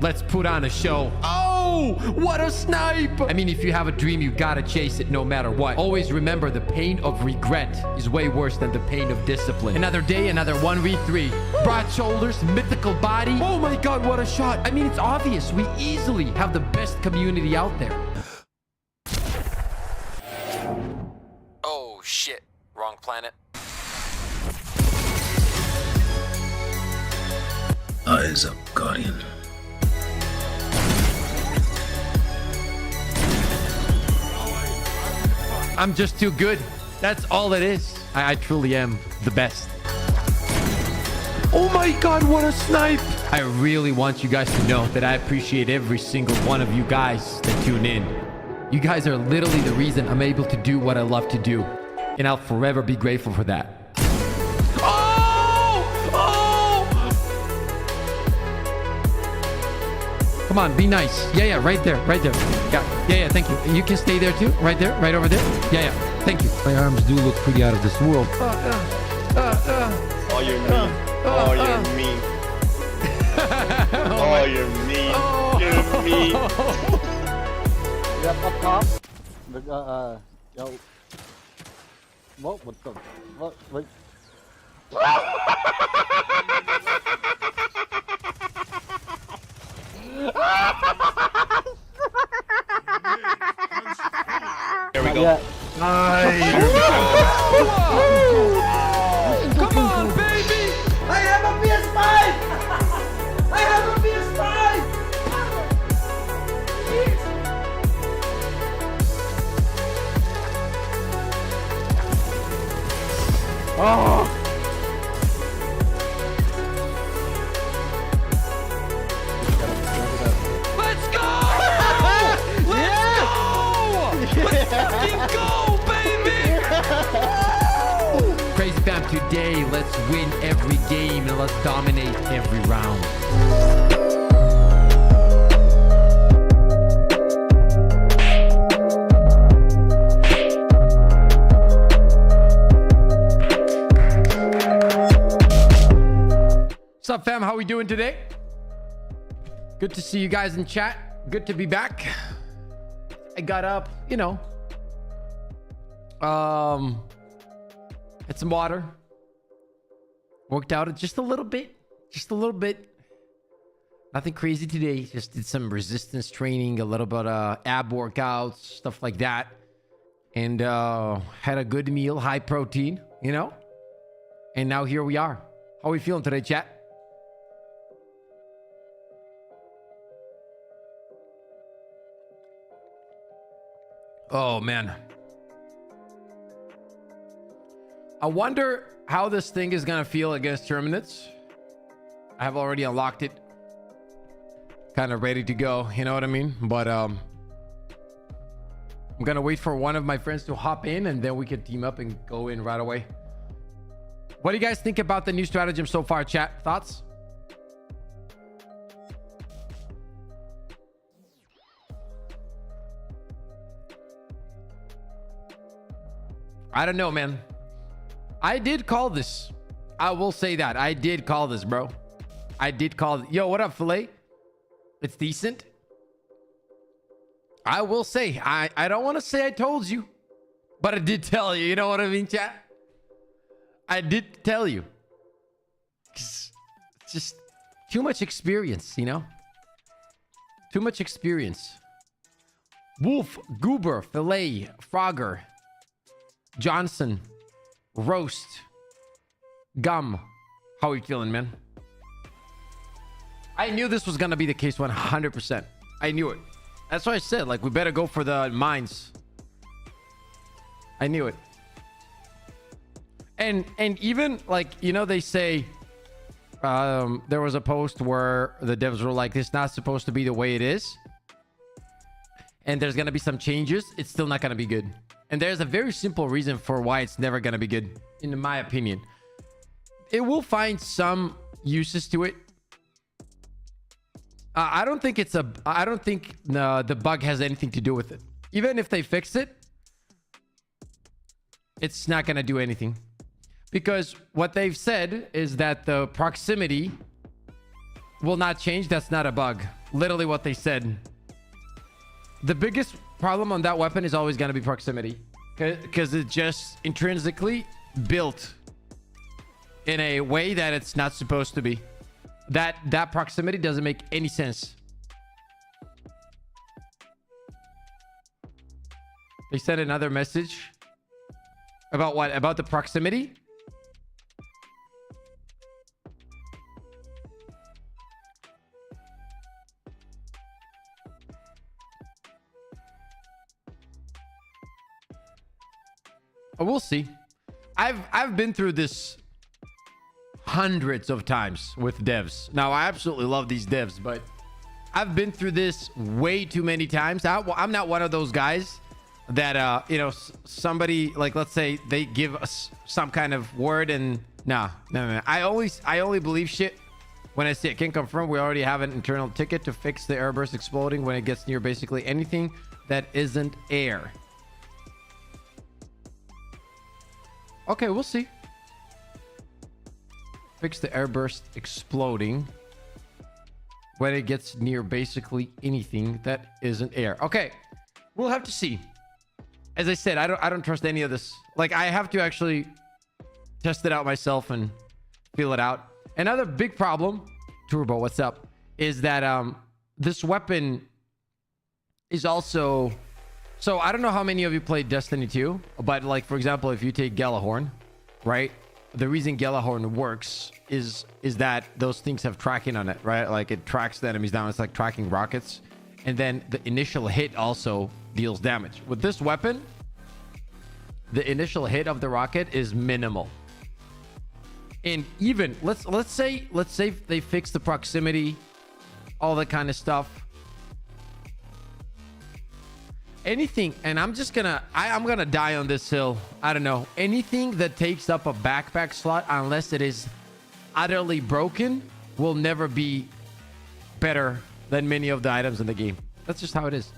Let's put on a show. Oh, what a snipe! I mean, if you have a dream, you gotta chase it no matter what. Always remember, the pain of regret is way worse than the pain of discipline. Another day, another 1v3. Broad shoulders, mythical body. Oh my god, what a shot. I mean, it's obvious. We easily have the best community out there. Oh shit, wrong planet. Eyes up, Guardian. I'm just too good. That's all it is. I truly am the best. Oh my god, what a snipe! I really want you guys to know that I appreciate every single one of you guys that tune in. You guys are literally the reason I'm able to do what I love to do. And I'll forever be grateful for that. Oh! Oh! Come on, be nice. Yeah, right there, right there. Yeah, thank you. You can stay there too, right there, right over there. Yeah, thank you. My arms do look pretty out of this world. Oh, you're mean. Oh, you're mean. Oh, you're mean. You're mean. Yeah, up top. Yo. What the? What? Wait. There we go. Yeah. Come on, baby! I have a PS5! I have a PS5! Oh! Let's go! Let's fucking go, baby! Crazy fam, today, let's win every game and let's dominate every round. What's up, fam? How we doing today? Good to see you guys in chat. Good to be back. I got up, you know. Had some water. Worked out just a little bit. Just a little bit. Nothing crazy today. Just did some resistance training, a little bit of ab workouts, stuff like that. And had a good meal, high protein, you know. And now here we are. How are we feeling today, chat? Oh, man. I wonder how this thing is going to feel against Terminids. I have already unlocked it. Kind of ready to go. You know what I mean? But I'm going to wait for one of my friends to hop in and then we can team up and go in right away. What do you guys think about the new stratagem so far, chat? Thoughts? I don't know, man. I did call this. I will say that. I did call this, bro. I did call it. Yo, what up, Filet? It's decent. I will say. I don't want to say I told you. But I did tell you. You know what I mean, chat? I did tell you. It's just too much experience, you know? Too much experience. Wolf, Goober, Filet, Frogger, Johnson, Roast, Gum. How are you feeling, man? I knew this was going to be the case 100%. I knew it. That's why I said, like, we better go for the mines. I knew it. And even, like, you know, they say there was a post where the devs were like, it's not supposed to be the way it is. And there's going to be some changes. It's still not going to be good. And there's a very simple reason for why it's never going to be good, in my opinion. It will find some uses to it. I don't think the bug has anything to do with it. Even if they fix it, it's not going to do anything. Because what they've said is that the proximity will not change. That's not a bug. Literally what they said. The biggest problem on that weapon is always going to be proximity. Because it's just intrinsically built in a way that it's not supposed to be. That proximity doesn't make any sense. They sent another message. About what? About the proximity? We'll see. I've been through this hundreds of times with devs. Now, I absolutely love these devs, but I've been through this way too many times. I'm not one of those guys that, you know, somebody, like, let's say they give us some kind of word and no. I only believe shit when I see it. Can confirm we already have an internal ticket to fix the airburst exploding when it gets near basically anything that isn't air. Okay, we'll see. Fix the airburst exploding when it gets near basically anything that isn't air. Okay, we'll have to see. As I said, I don't trust any of this. Like, I have to actually test it out myself and feel it out. Another big problem, Turbo, what's up, is that this weapon is also... So I don't know how many of you played Destiny 2, but, like, for example, if you take Gjallarhorn, right? The reason Gjallarhorn works is that those things have tracking on it, right? Like, it tracks the enemies down. It's like tracking rockets. And then the initial hit also deals damage. With this weapon, the initial hit of the rocket is minimal. And even let's say they fix the proximity, all that kind of stuff. Anything, and I'm gonna die on this hill. I don't know. Anything that takes up a backpack slot, unless it is utterly broken, will never be better than many of the items in the game. That's just how it is.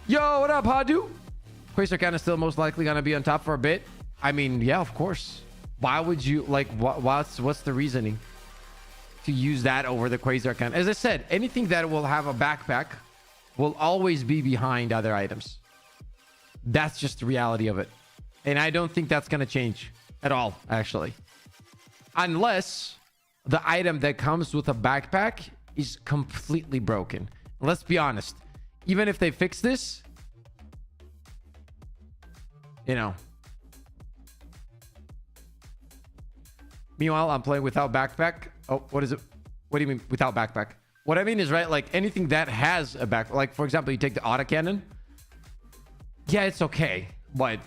Yo, what up, Hadu? Quasar is still most likely gonna be on top for a bit. I mean, yeah, of course. Why would you, like, what's the reasoning to use that over the Quasar Cannon? As I said, anything that will have a backpack will always be behind other items. That's just the reality of it. And I don't think that's going to change at all, actually. Unless the item that comes with a backpack is completely broken. Let's be honest. Even if they fix this, you know. Meanwhile, I'm playing without backpack. Oh, what is it? What do you mean without backpack? What I mean is, right, like anything that has a back, like for example, you take the autocannon. yeah, it's okay, but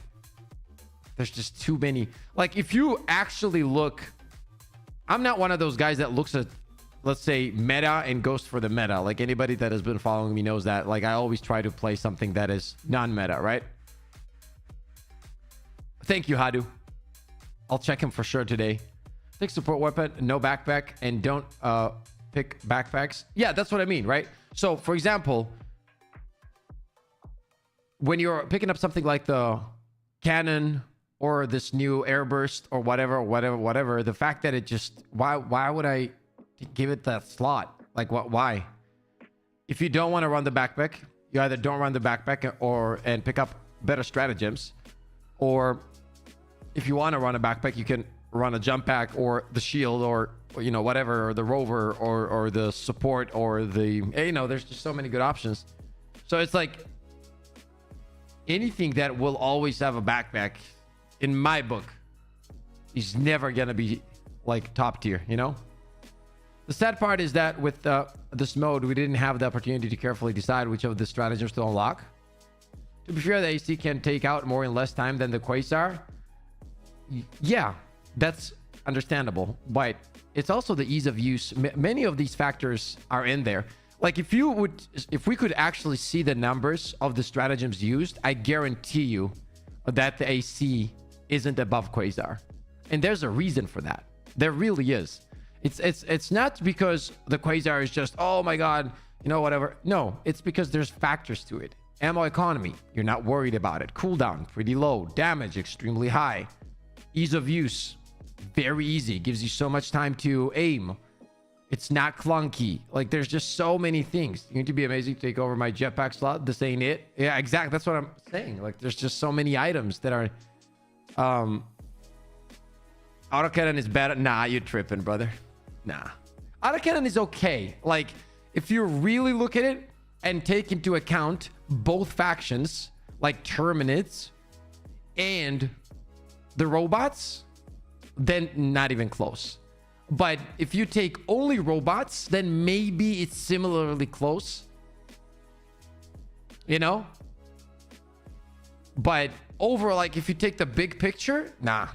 there's just too many. Like, if you actually look, I'm not one of those guys that looks at, let's say, meta and goes for the meta. Like, anybody that has been following me knows that. Like, I always try to play something that is non-meta, right? Thank you, Hadu. I'll check him for sure today. Take support weapon, no backpack, and don't pick backpacks. Yeah, that's what I mean, right? So, for example, when you're picking up something like the cannon or this new Airburst or whatever, the fact that it just, why would I give it that slot? Like, why? If you don't want to run the backpack, you either don't run the backpack and pick up better stratagems, or if you want to run a backpack, you can run a jump pack or the shield or you know, whatever, or the rover or the support or the, you know, there's just so many good options. So it's like anything that will always have a backpack in my book is never gonna be like top tier, you know. The sad part is that with this mode, we didn't have the opportunity to carefully decide which of the stratagems to unlock. To be fair, the AC can take out more in less time than the Quasar. Yeah, that's understandable, but it's also the ease of use. Many of these factors are in there. Like, if we could actually see the numbers of the stratagems used, I guarantee you that the AC isn't above Quasar. And there's a reason for that. There really is. It's not because the Quasar is just, oh my god, you know, whatever. No, it's because there's factors to it. Ammo economy, you're not worried about it. Cooldown, pretty low. Damage, extremely high. Ease of use, very easy. Gives you so much time to aim. It's not clunky. Like, there's just so many things. You need to be amazing to take over my jetpack slot. This ain't it. Yeah, exactly. That's what I'm saying. Like, there's just so many items that are... Autocannon is better. Nah, you're tripping, brother. Nah. Autocannon is okay. Like, if you really look at it and take into account both factions, like Terminids and the robots, then not even close. But if you take only robots, then maybe it's similarly close, you know. But over, like, if you take the big picture, nah.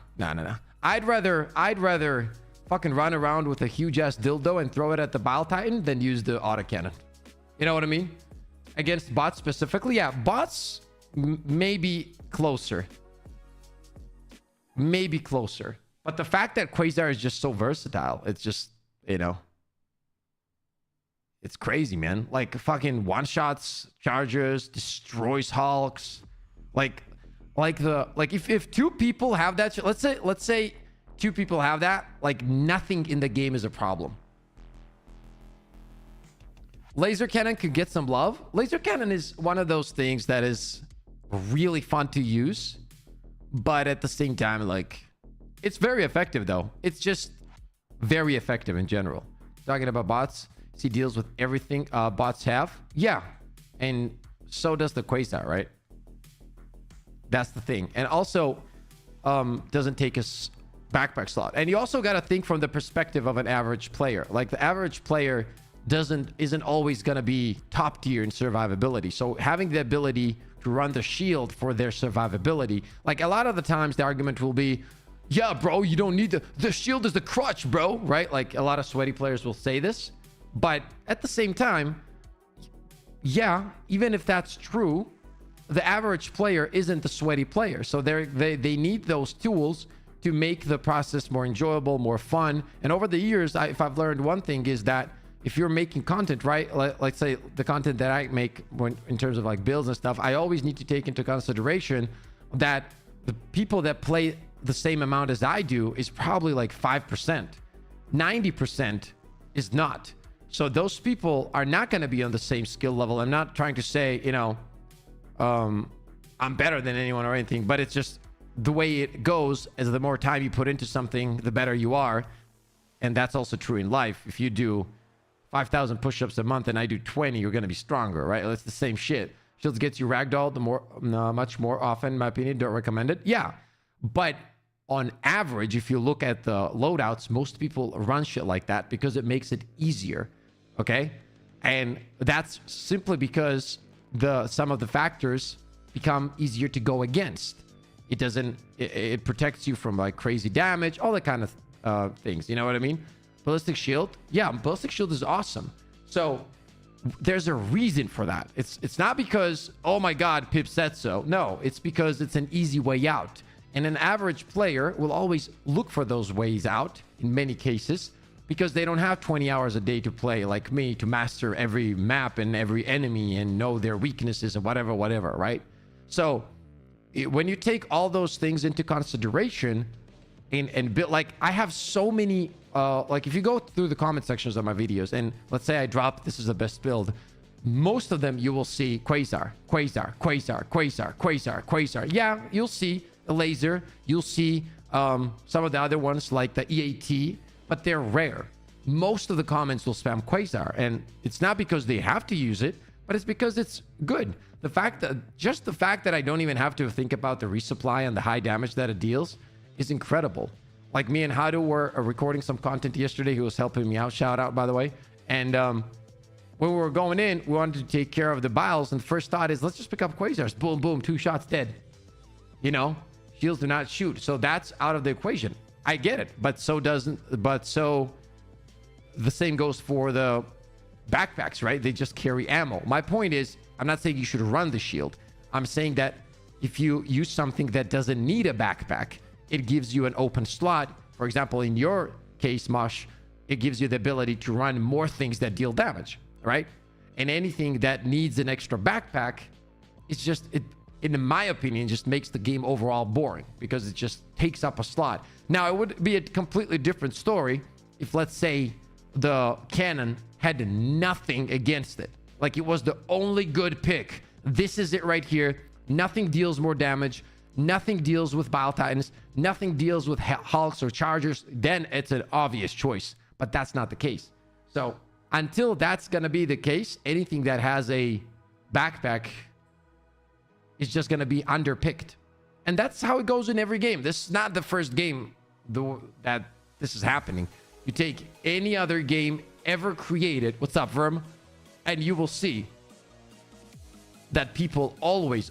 I'd rather fucking run around with a huge ass dildo and throw it at the Bile Titan than use the autocannon. You know what I mean? Against bots specifically, yeah, bots maybe closer. Maybe closer. But the fact that Quasar is just so versatile, it's just, you know, it's crazy, man. Like, fucking one-shots, chargers, destroys hulks. Like if two people have that, let's say two people have that, like, nothing in the game is a problem. Laser cannon could get some love. Laser cannon is one of those things that is really fun to use, but at the same time, like, it's very effective though. It's just very effective in general. Talking about bots, he deals with everything bots have. Yeah, and so does the Quasar, right? That's the thing. And also doesn't take a backpack slot. And you also got to think from the perspective of an average player. Like, the average player isn't always going to be top tier in survivability. So having the ability to run the shield for their survivability, like, a lot of the times the argument will be, yeah, bro, you don't need the shield is the crutch, bro, right? Like, a lot of sweaty players will say this, but at the same time, yeah, even if that's true, the average player isn't the sweaty player. So they need those tools to make the process more enjoyable, more fun. And over the years, if I've learned one thing, is that if you're making content, right, like say the content that I make in terms of like builds and stuff, I always need to take into consideration that the people that play the same amount as I do is probably like 5%. 90% is not. So those people are not going to be on the same skill level. I'm not trying to say, you know, I'm better than anyone or anything, but it's just the way it goes. As the more time you put into something, the better you are. And that's also true in life. If you do 5,000 push-ups a month and I do 20, you're going to be stronger, right? It's the same shit. Shields gets you ragdolled much more often, in my opinion. Don't recommend it. Yeah. But on average, if you look at the loadouts, most people run shit like that because it makes it easier. Okay. And that's simply because some of the factors become easier to go against. It protects you from like crazy damage, all that kind of things. You know what I mean? Ballistic shield. Yeah, ballistic shield is awesome. So there's a reason for that. It's not because, oh my God, Pip said so. No, it's because it's an easy way out. And an average player will always look for those ways out in many cases because they don't have 20 hours a day to play like me to master every map and every enemy and know their weaknesses and whatever, right? So when you take all those things into consideration and build, like I have so many, like if you go through the comment sections of my videos and let's say I drop, this is the best build, most of them you will see Quasar. Yeah, you'll see a laser, you'll see some of the other ones like the EAT, but they're rare. Most of the comments will spam Quasar, and it's not because they have to use it, but it's because it's good. The fact that I don't even have to think about the resupply and the high damage that it deals is incredible. Like me and Hadu were recording some content yesterday. He was helping me out. Shout out, by the way. And when we were going in, we wanted to take care of the Biles, and the first thought is, let's just pick up Quasars. Boom, boom, 2 shots dead. You know, shields do not shoot, so that's out of the equation. I get it, but so the same goes for the backpacks, right? They just carry ammo. My point is, I'm not saying you should run the shield. I'm saying that if you use something that doesn't need a backpack, it gives you an open slot. For example, in your case, Mosh, it gives you the ability to run more things that deal damage, right? And anything that needs an extra backpack, it's just, in my opinion, just makes the game overall boring because it just takes up a slot. Now, it would be a completely different story if, let's say, the cannon had nothing against it. Like it was the only good pick. This is it right here. Nothing deals more damage. Nothing deals with Bile Titans. Nothing deals with Hulks or Chargers. Then it's an obvious choice. But that's not the case. So until that's going to be the case, anything that has a backpack is just going to be underpicked. And that's how it goes in every game. This is not the first game that this is happening. You take any other game ever created, what's up, Verm? And you will see that people always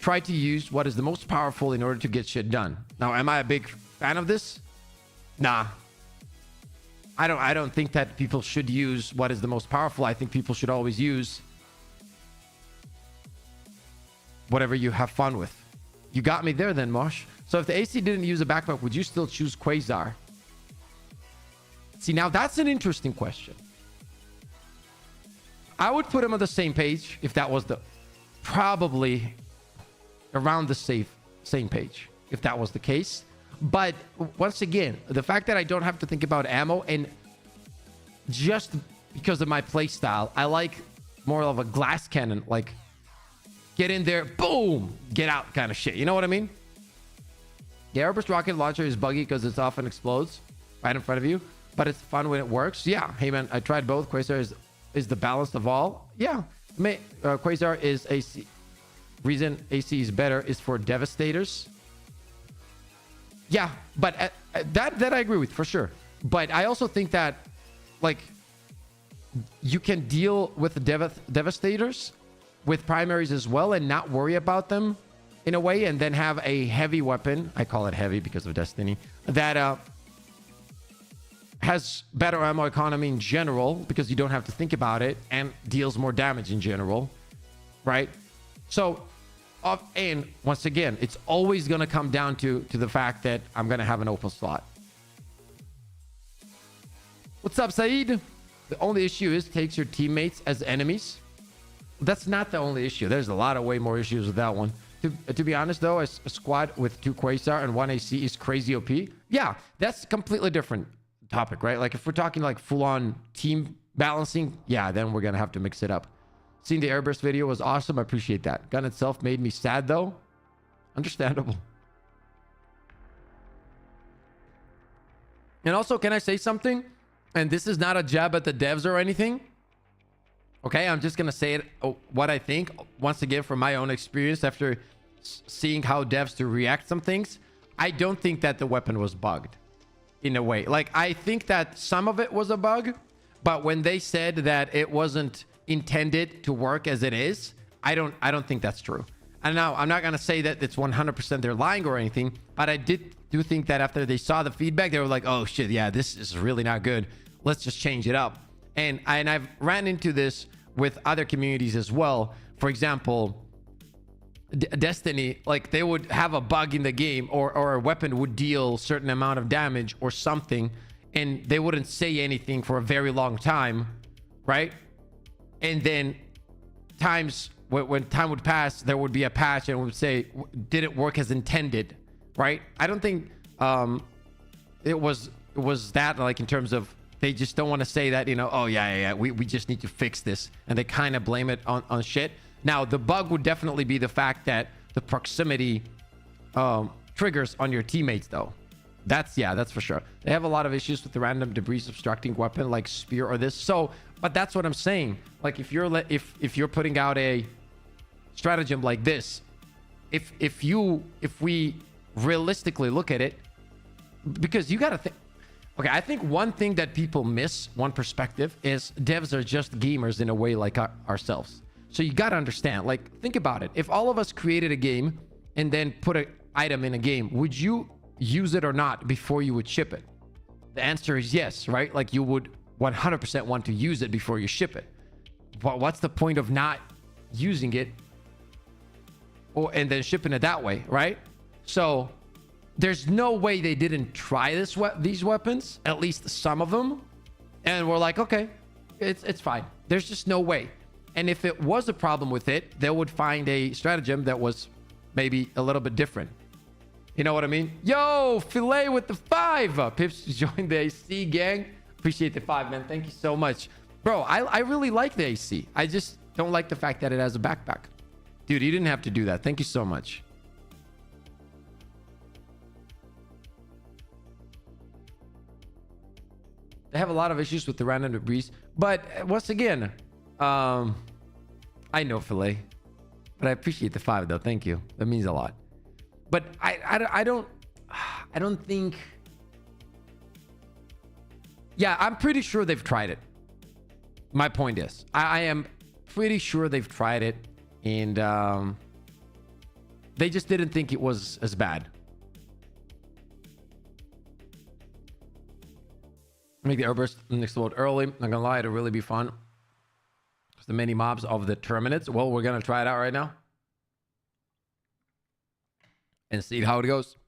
try to use what is the most powerful in order to get shit done. Now, am I a big fan of this? Nah. I don't think that people should use what is the most powerful. I think people should always use whatever you have fun with. You got me there then, Mosh. So if the AC didn't use a backpack, would you still choose Quasar? See, now that's an interesting question. I would put him on the same page if that was probably around the same page if that was the case. But once again, the fact that I don't have to think about ammo, and just because of my play style, I like more of a glass cannon, like get in there, boom, get out kind of shit. You know what I mean? The Airburst rocket launcher is buggy because it often explodes right in front of you, but it's fun when it works. Yeah, hey man, I tried both. Quasar is the balanced of all. Yeah, Quasar is AC. Reason AC is better is for Devastators. Yeah, but that I agree with for sure. But I also think that like you can deal with the Devastators with primaries as well and not worry about them in a way, and then have a heavy weapon. I call it heavy because of Destiny, that has better ammo economy in general because you don't have to think about it, and deals more damage in general, right? So and once again, it's always going to come down to the fact that I'm going to have an open slot. What's up, Saeed? The only issue is takes your teammates as enemies. That's not the only issue. There's a lot of way more issues with that one. To be honest, though, a squad with 2 Quasar and 1 AC is crazy OP. Yeah, that's a completely different topic, right? Like if we're talking like full-on team balancing, yeah, then we're going to have to mix it up. Seeing the Airburst video was awesome. I appreciate that. Gun itself made me sad, though. Understandable. And also, can I say something? And this is not a jab at the devs or anything. Okay, I'm just going to say it, what I think. Once again, from my own experience, after seeing how devs to react some things, I don't think that the weapon was bugged in a way. Like, I think that some of it was a bug, but when they said that it wasn't intended to work as it is, I don't think that's true. And now I'm not going to say that it's 100% they're lying or anything, but I do think that after they saw the feedback, they were like, oh shit, yeah, this is really not good. Let's just change it up. And I've ran into this with other communities as well. For example, Destiny, like they would have a bug in the game, or a weapon would deal certain amount of damage or something, and they wouldn't say anything for a very long time, right? And then when time would pass, there would be a patch and it would say, did it work as intended, right? I don't think it was that, like, in terms of they just don't want to say that, you know, oh yeah, we just need to fix this, and they kind of blame it on shit. Now the bug would definitely be the fact that the proximity triggers on your teammates, though. That's for sure. They have a lot of issues with the random debris obstructing weapon like spear or this. So, but that's what I'm saying. Like if you're putting out a stratagem like this, if we realistically look at it, because you got to think. Okay, I think one thing that people miss, one perspective, is devs are just gamers in a way like ourselves. So you got to understand, like, think about it. If all of us created a game and then put an item in a game, would you use it or not before you would ship it? The answer is yes, right? Like you would 100% want to use it before you ship it. But what's the point of not using it and then shipping it that way, right? So there's no way they didn't try these weapons, at least some of them, and we're like, okay, it's fine. There's just no way. And if it was a problem with it, they would find a stratagem that was maybe a little bit different. You know what I mean? Yo, Filet with the 5. Pips joined the AC gang. Appreciate the 5, man. Thank you so much. Bro, I really like the AC. I just don't like the fact that it has a backpack. Dude, you didn't have to do that. Thank you so much. They have a lot of issues with the random debris. But once again, I know Filet, but I appreciate the 5 though. Thank you. That means a lot. But I don't think. Yeah, I'm pretty sure they've tried it. My point is, I am pretty sure they've tried it, and they just didn't think it was as bad. Make the Airburst explode early. Not gonna lie, it'll really be fun. The many mobs of the Terminids. Well, we're gonna try it out right now and see how it goes.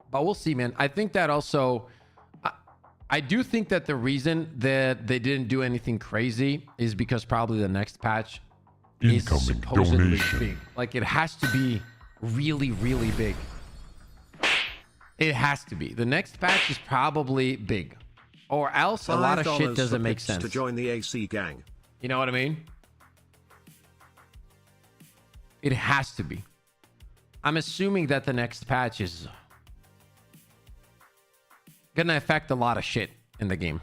But we'll see, man. I think that also, I do think that the reason that they didn't do anything crazy is because probably the next patch is supposedly big. Like it has to be really, really big. It has to be. The next patch is probably big. Or else a lot of shit doesn't make sense. To join the AC gang. You know what I mean? It has to be. I'm assuming that the next patch is gonna affect a lot of shit in the game.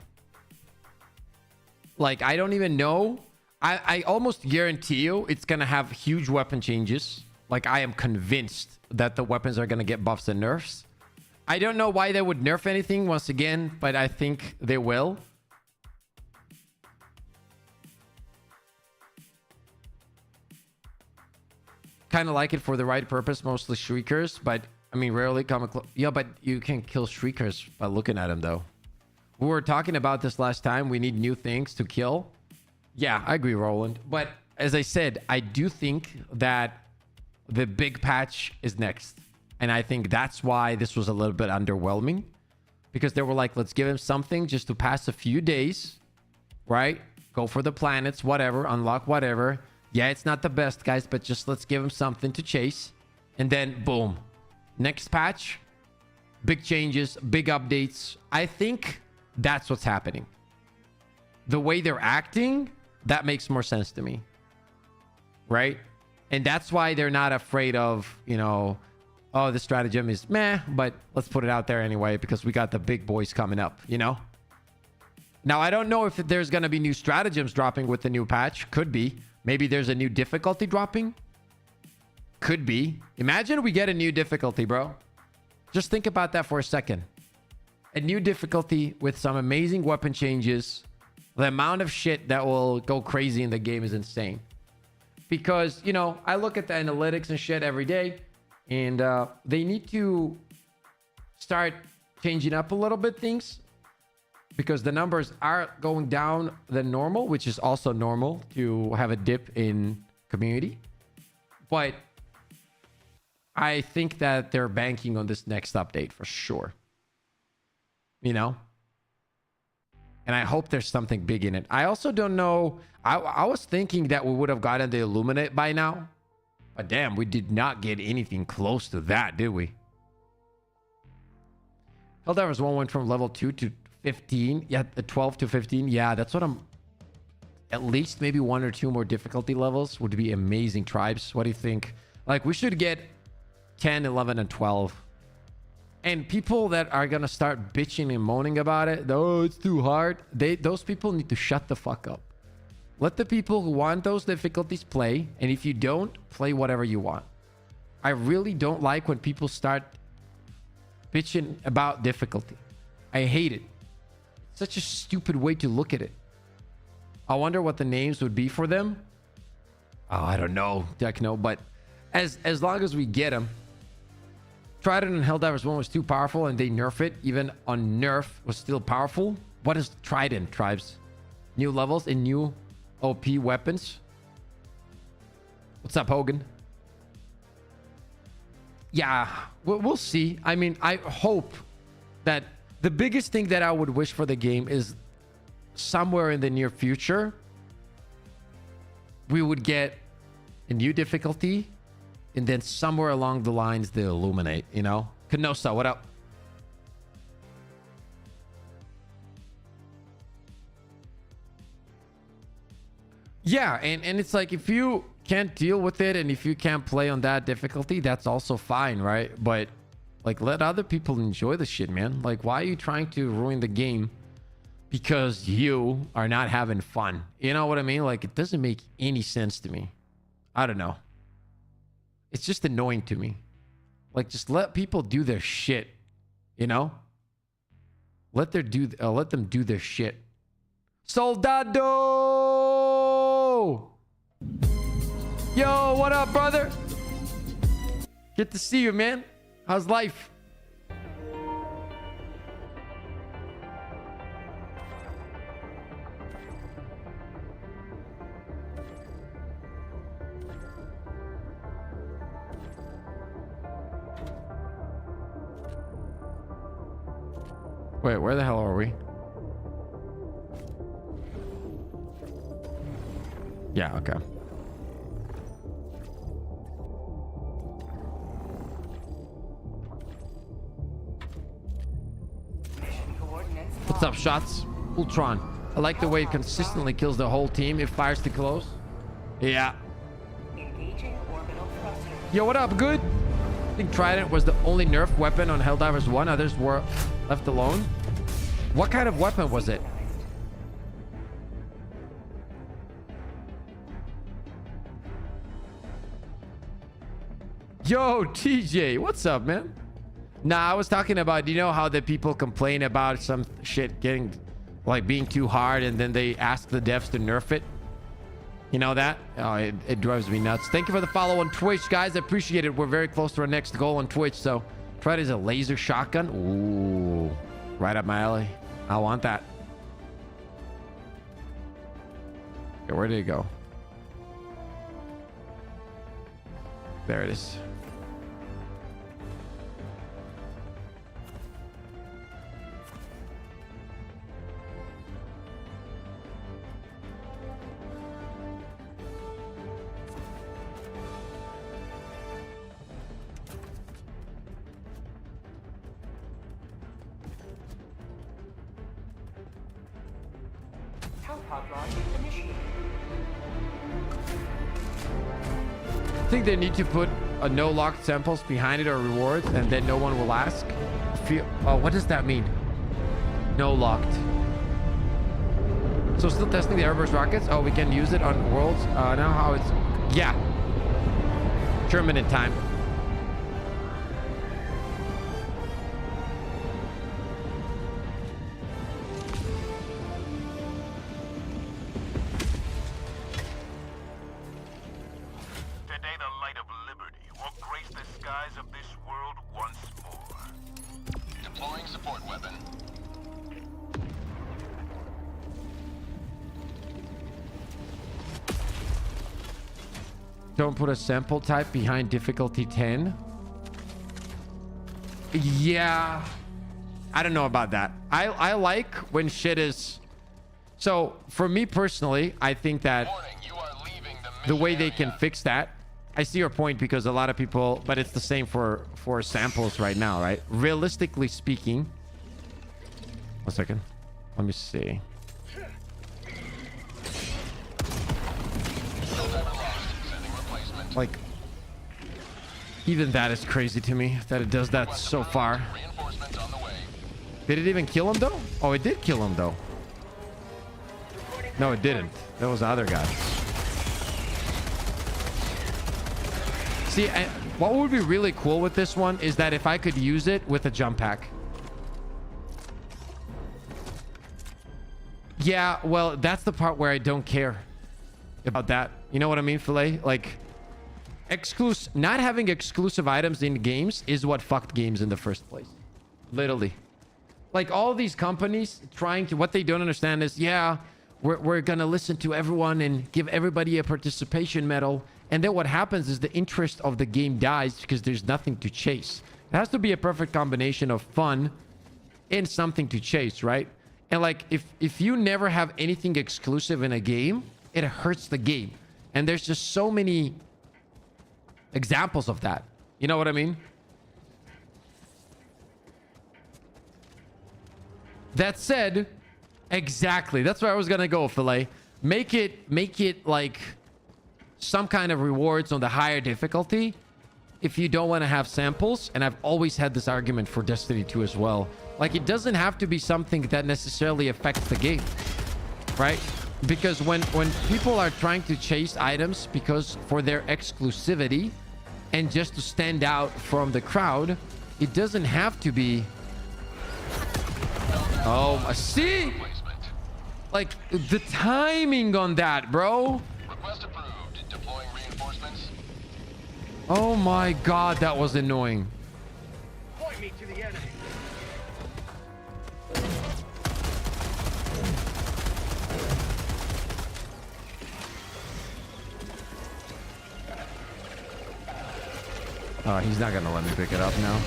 Like, I don't even know. I almost guarantee you it's gonna have huge weapon changes. Like, I am convinced that the weapons are gonna get buffs and nerfs. I don't know why they would nerf anything once again, but I think they will. Kind of like it for the right purpose, mostly shriekers, but I mean, rarely come close. Yeah, but you can kill shriekers by looking at them, though. We were talking about this last time. We need new things to kill. Yeah, I agree, Roland. But as I said, I do think that the big patch is next. And I think that's why this was a little bit underwhelming. Because they were like, let's give him something just to pass a few days. Right? Go for the planets, whatever. Unlock whatever. Yeah, it's not the best, guys, but just let's give him something to chase. And then, boom. Next patch. Big changes, big updates. I think that's what's happening. The way they're acting, that makes more sense to me. Right? And that's why they're not afraid of, you know, oh, the stratagem is meh, but let's put it out there anyway because we got the big boys coming up, you know? Now, I don't know if there's going to be new stratagems dropping with the new patch. Could be. Maybe there's a new difficulty dropping. Could be. Imagine we get a new difficulty, bro. Just think about that for a second. A new difficulty with some amazing weapon changes The amount of shit that will go crazy in the game is insane. Because, you know, I look at the analytics and shit every day, and they need to start changing up a little bit things, because the numbers are going down than normal, which is also normal to have a dip in community. But I think that they're banking on this next update for sure. You know? And I hope there's something big in it. I also don't know. I was thinking that we would have gotten the Illuminate by now. But damn, we did not get anything close to that, did we? Helldivers 1 went from level 2 to 15. Yeah, the 12 to 15. Yeah, that's what I'm... At least maybe 1 or 2 more difficulty levels would be amazing, tribes. What do you think? Like, we should get 10, 11, and 12. And people that are going to start bitching and moaning about it, oh, it's too hard. Those people need to shut the fuck up. Let the people who want those difficulties play. And if you don't, play whatever you want. I really don't like when people start bitching about difficulty. I hate it. Such a stupid way to look at it. I wonder what the names would be for them. Oh, I don't know, Techno. But as long as we get them. Trident and Helldivers 1 was too powerful and they nerf it. Even on nerf was still powerful. What is Trident, tribes? New levels and new OP weapons. What's up, Hogan? Yeah, we'll see. I mean, I hope that the biggest thing that I would wish for the game is somewhere in the near future, we would get a new difficulty. And then somewhere along the lines, they illuminate, you know? Kanosa, what up? Yeah, and it's like, if you can't deal with it and if you can't play on that difficulty, that's also fine, right? But, like, let other people enjoy the shit, man. Like, why are you trying to ruin the game because you are not having fun? You know what I mean? Like, it doesn't make any sense to me. I don't know. It's just annoying to me. Like, just let people do their shit, you know? Let them do their shit. Soldado! Yo, what up, brother? Good to see you, man. How's life? Wait, where the hell are we? Yeah, okay. What's up, shots? Ultron. I like the way it consistently kills the whole team. It fires too close. Yeah. Yo, what up? Good? I think Trident was the only nerf weapon on Helldivers 1. Others were left alone. What kind of weapon was it? Yo, TJ, what's up, man? Nah, I was talking about, you know how the people complain about some shit getting, like, being too hard, and then they ask the devs to nerf it? You know that? Oh, it drives me nuts. Thank you for the follow on Twitch, guys. I appreciate it. We're very close to our next goal on Twitch, so try it as a laser shotgun. Ooh, right up my alley. I want that. Okay, where did it go? There it is. I think they need to put a no locked samples behind it or rewards, and then no one will ask. Oh, what does that mean? No locked. So still testing the Airburst rockets. Oh, we can use it on worlds. Now how it's... Yeah. Terminid time. Deploying support weapon. Don't put a sample type behind difficulty 10. Yeah. I don't know about that. I like when shit is... So, for me personally, I think that Warning, you are leaving the way they can fix that... I see your point because a lot of people... But it's the same for samples right now, right? Realistically speaking... 1 second. Let me see. Like... Even that is crazy to me that it does that so far. Reinforcements on the way. Did it even kill him though? Oh, it did kill him though. No, it didn't. That was the other guy. See, what would be really cool with this one is that if I could use it with a jump pack. Yeah, well, that's the part where I don't care about that. You know what I mean, Filet? Like... Not having exclusive items in games is what fucked games in the first place. Literally. Like all these companies trying to... What they don't understand is, yeah, we're gonna listen to everyone and give everybody a participation medal. And then what happens is the interest of the game dies because there's nothing to chase. It has to be a perfect combination of fun and something to chase, right? And like, if you never have anything exclusive in a game, it hurts the game. And there's just so many... examples of that. You know what I mean? That said, exactly. That's where I was gonna go, Filet. Make it like some kind of rewards on the higher difficulty if you don't want to have samples. And I've always had this argument for Destiny 2 as well. Like, it doesn't have to be something that necessarily affects the game, right? Because when people are trying to chase items because for their exclusivity and just to stand out from the crowd, it doesn't have to be... Oh, see? Like, the timing on that, bro. Request approved. Deploying reinforcements. Oh my god, that was annoying. Point me to the enemy. Oh, he's not gonna let me pick it up now.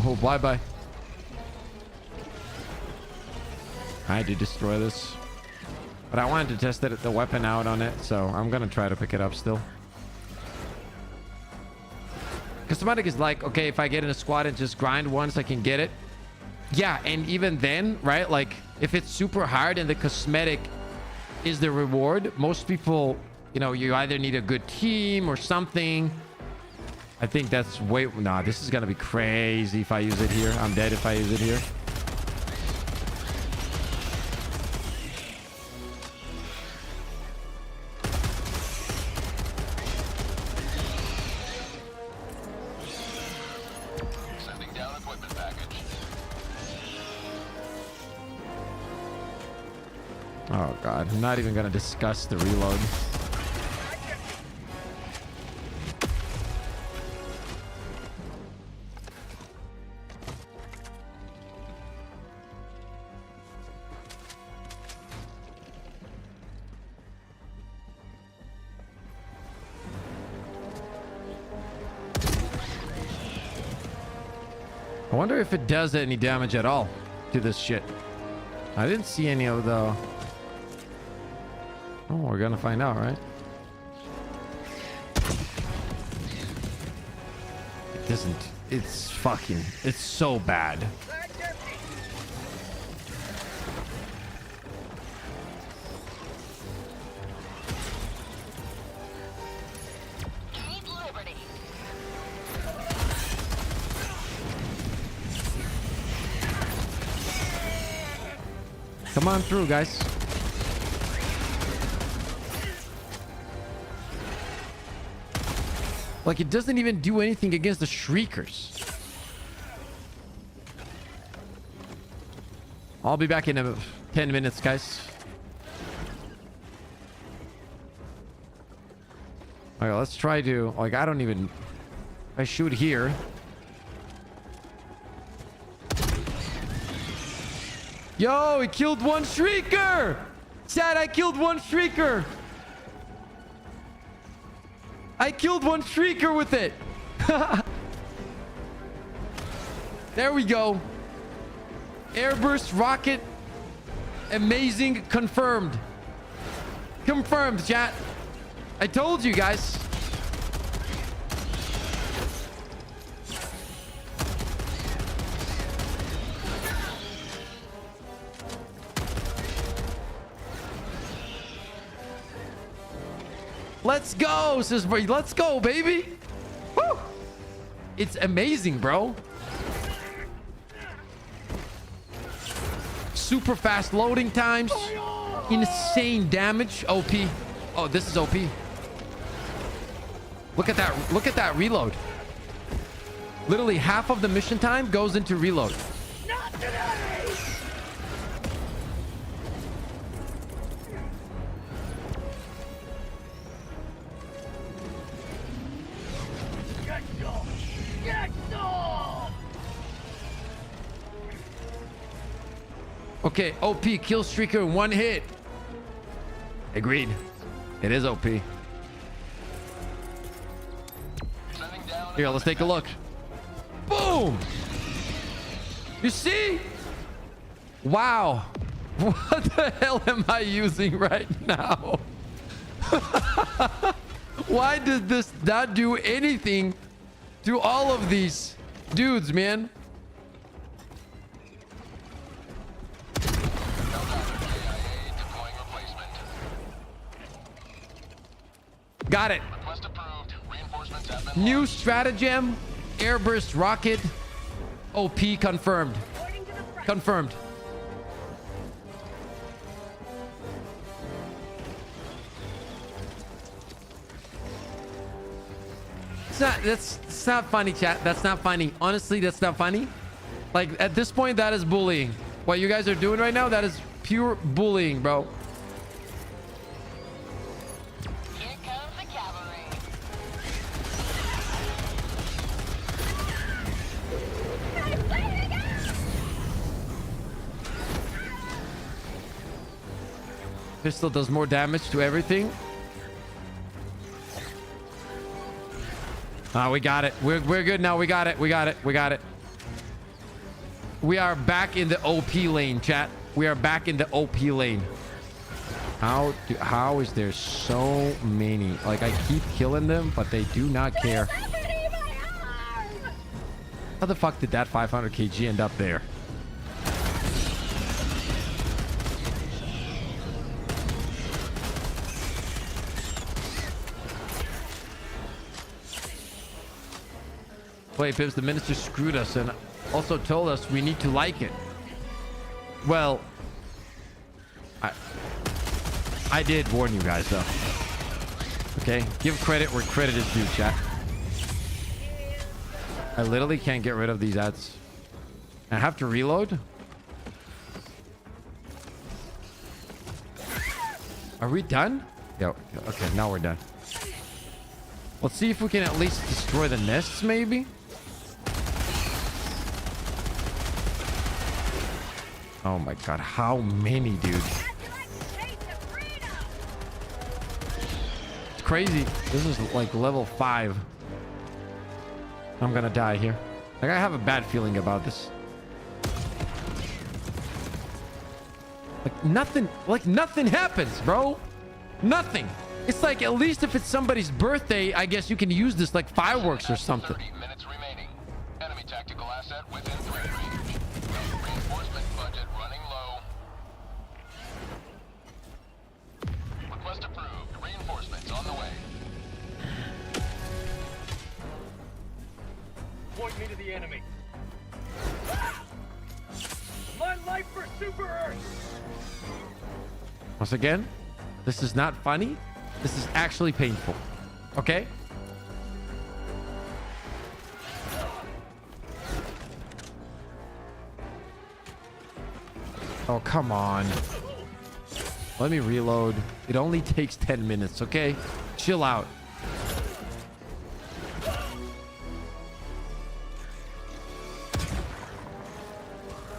Oh, bye-bye. I had to destroy this. But I wanted to test the weapon out on it, so I'm gonna try to pick it up still. Cosmetic is like, okay, if I get in a squad and just grind once, I can get it. Yeah, and even then, right? Like, if it's super hard and the cosmetic is the reward, most people, you know, you either need a good team or something. I think that's way... Nah, this is gonna be crazy if I use it here. I'm dead if I use it here. Sending down equipment package. Oh, God. I'm not even gonna discuss the reload. I wonder if it does any damage at all to this shit. I didn't see any of the... Oh, we're gonna find out, right? It doesn't... It's fucking... It's so bad. Gained liberty. Come on through, guys. Like, it doesn't even do anything against the Shriekers. I'll be back in 10 minutes, guys. Okay, let's try to... Like, I don't even... I shoot here. Yo, he killed one Shrieker! Chat, I killed one Shrieker! I killed one Shrieker with it! There we go. Airburst rocket. Amazing. Confirmed. Confirmed, chat. I told you guys. Let's go, Sisbury. Let's go, baby. Woo! It's amazing, bro. Super fast loading times. Insane damage. OP. Oh, this is OP. Look at that. Look at that reload. Literally half of the mission time goes into reload. Not today! Get some! Get some! Okay, OP kill Streaker in one hit. Agreed. It is OP. Sending down Here, let's take a look. Boom! You see? Wow. What the hell am I using right now? Why does this not do anything to all of these dudes, man? deploying replacement. Got it. Request approved. Reinforcements have been New Stratagem, Airburst rocket, OP confirmed. Confirmed. It's not funny, chat. That's not funny. Honestly, that's not funny. Like, at this point, that is bullying. What you guys are doing right now, that is pure bullying, bro. Here comes the cavalry. Pistol does more damage to everything. Ah, we got it. We're good now. We got it. We got it. We got it. We are back in the OP lane, chat. We are back in the OP lane. How is there so many? Like, I keep killing them, but they do not care. How the fuck did that 500 kg end up there? Wait, Pips, the minister screwed us and also told us we need to like it. Well, I did warn you guys, though. Okay? Give credit where credit is due, chat. I literally can't get rid of these ads. I have to reload? Are we done? Yeah, okay, now we're done. Let's see if we can at least destroy the nests, maybe? Oh my god, how many, dude? It's crazy. This is like level 5. I'm gonna die here. Like, I have a bad feeling about this. Like nothing happens, bro. Nothing. It's like, at least if it's somebody's birthday, I guess you can use this like fireworks or something. 30 minutes remaining. Enemy tactical asset within threat range. Reinforcement budget running low. Request approved. Reinforcements on the way. Point me to the enemy. My life for Super Earth! Once again, this is not funny. This is actually painful. Okay? Oh, come on. Let me reload. It only takes 10 minutes, okay? Chill out.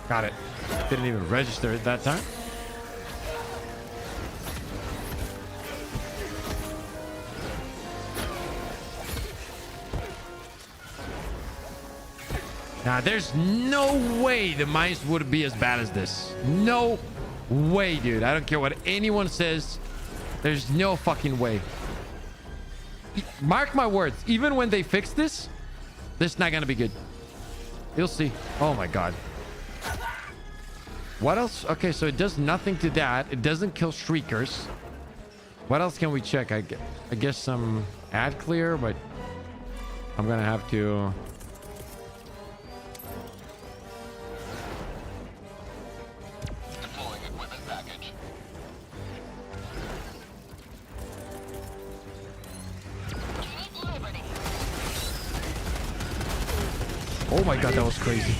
Got it. Didn't even register it that time. Now, there's no way the mines would be as bad as this. No way, dude. I don't care what anyone says. There's no fucking way. Mark my words. Even when they fix this, this is not going to be good. You'll see. Oh, my God. What else? Okay, so it does nothing to that. It doesn't kill shriekers. What else can we check? I guess some ad clear, but I'm going to have to... Deploying equipment package. Keep liberty. Oh my God, that was crazy.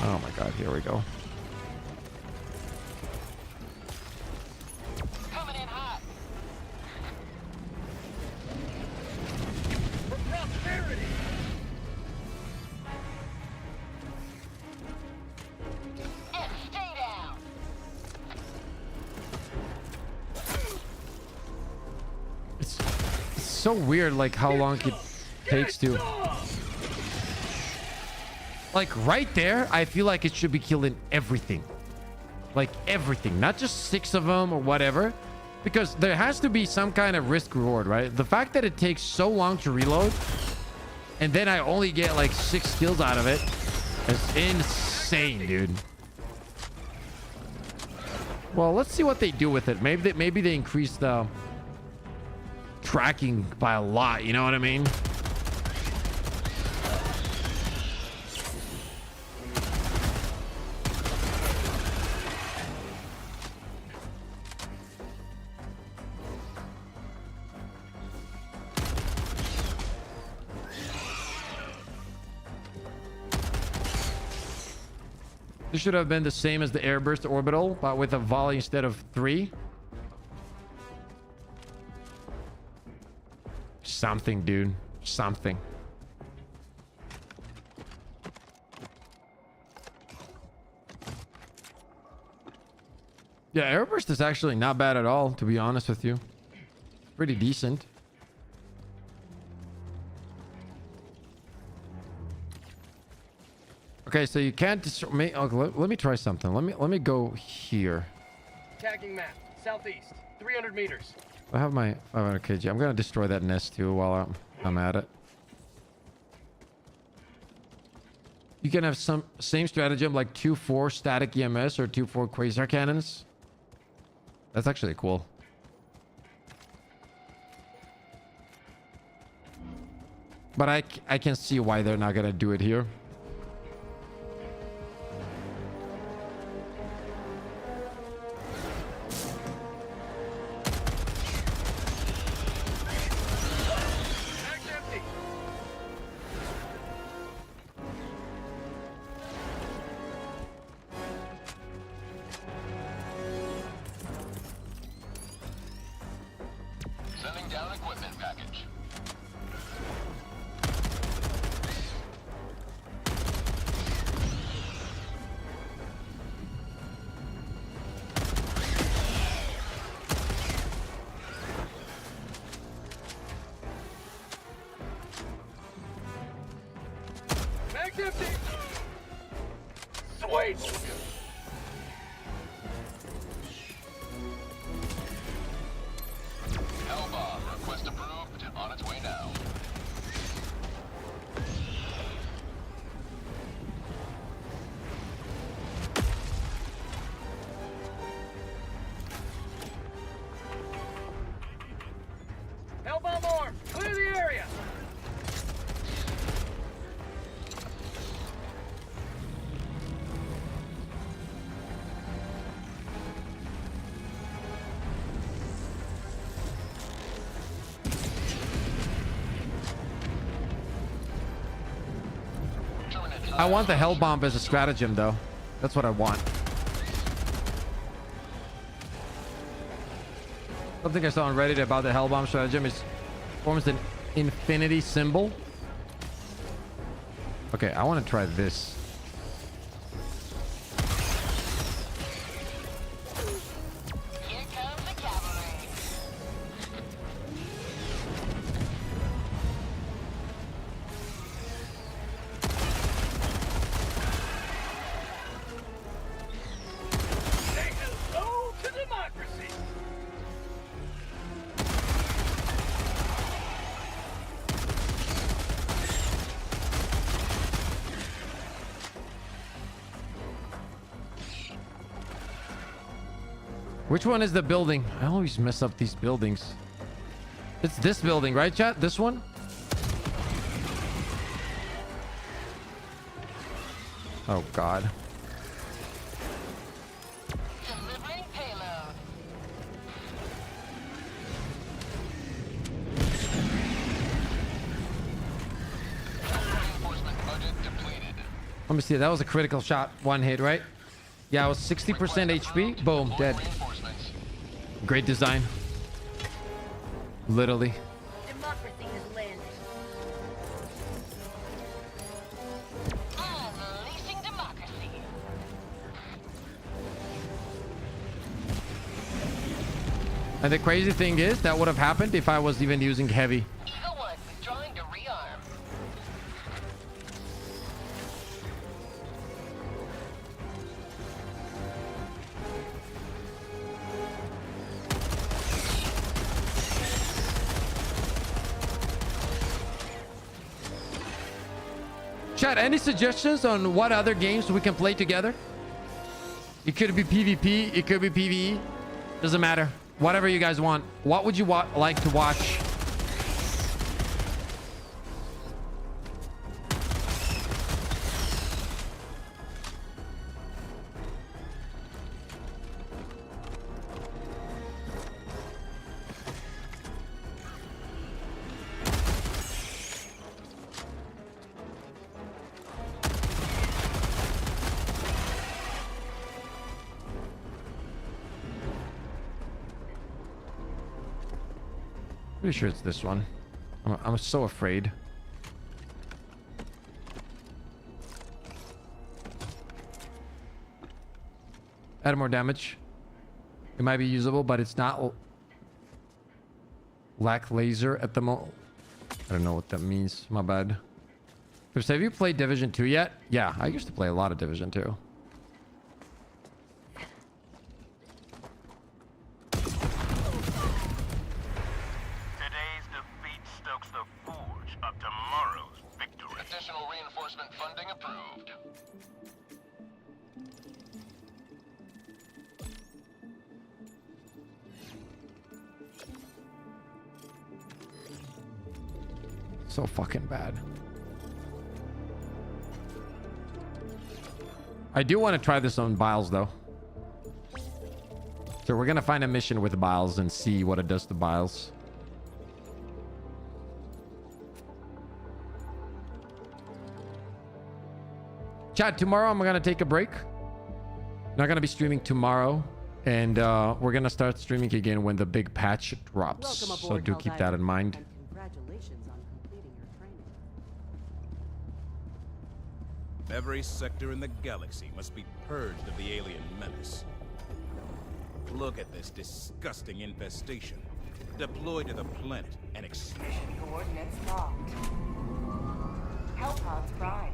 Oh my God, here we go. Coming in hot. And stay down. It's so weird, like how long it takes to... Like right there, I feel like it should be killing everything. Like everything, not just 6 of them or whatever. Because there has to be some kind of risk reward, right? The fact that it takes so long to reload and then I only get like 6 kills out of it is insane, dude. Well, let's see what they do with it. Maybe they increase the tracking by a lot, you know what I mean? This should have been the same as the Airburst orbital, but with a volley instead of 3. Something, dude. Something. Yeah, Airburst is actually not bad at all, to be honest with you. Pretty decent. Okay, so you can't destroy. Let me try something. Let me go here. Tagging map, southeast, 300 meters. I have my 500 kg. I'm gonna destroy that nest too while I'm at it. You can have some same stratagem like 2-4 static EMS or 2-4 quasar cannons. That's actually cool. But I can see why they're not gonna do it here. Sending down equipment package. Mag's empty! Sweet! on its way now. Hellbomb arm! Clear the area! I want the hell bomb as a stratagem, though. That's what I want. Something I saw on Reddit about the hell bomb stratagem is forms an infinity symbol. Okay, I want to try this. Here comes the cavalry. Say hello to democracy! Which one is the building? I always mess up these buildings. It's this building, right, chat? This one? Oh, God. Delivering payload. Reinforcement budget depleted. Let me see. That was a critical shot. One hit, right? Yeah, I was 60% HP. Boom, dead. Reinforcements. Great design. Literally. Democracy has landed. Unleashing democracy. And the crazy thing is, that would have happened if I was even using heavy. Eagle 1 withdrawing to rearm. Chat, any suggestions on what other games we can play together? It could be PvP, it could be PvE. Doesn't matter. Whatever you guys want. What would you like to watch? Pretty sure it's this one. I'm so afraid. Add more damage. It might be usable, but it's not lack laser at the moment. I don't know what that means. My bad. Chris, have you played Division 2 yet? Yeah, I used to play a lot of Division 2. Today's defeat stokes the forge of tomorrow's victory. Additional reinforcement funding approved. So fucking bad. I do want to try this on Biles though. So we're gonna find a mission with Biles and see what it does to Biles. Chat, tomorrow I'm gonna take a break. Not gonna be streaming tomorrow, and we're gonna start streaming again when the big patch drops. Welcome So aboard, do keep that in mind. And congratulations on completing your training. Every sector in the galaxy must be purged of the alien menace. Look at this disgusting infestation. Deploy to the planet and explode. Coordinates locked. Hellpods prime.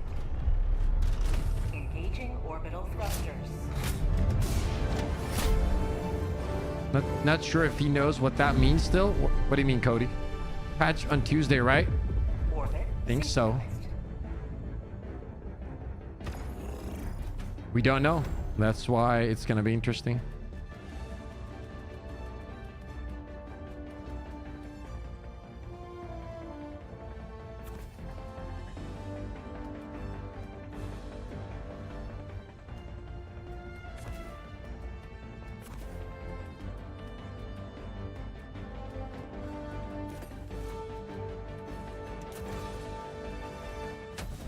Engaging orbital thrusters. Not sure if he knows what that means still. What do you mean, Cody? Patch on Tuesday, right? Orbit. Think so. We don't know. That's why it's gonna be interesting.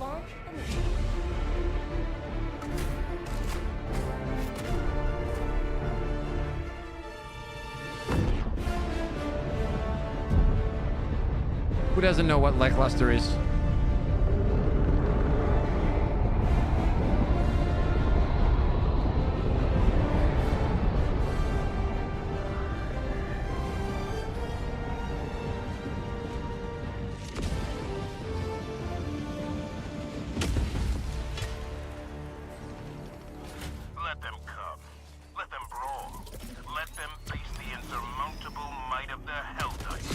Launch initiated. Who doesn't know what lackluster is? Let them come. Let them brawl. Let them face the insurmountable might of the Helldivers.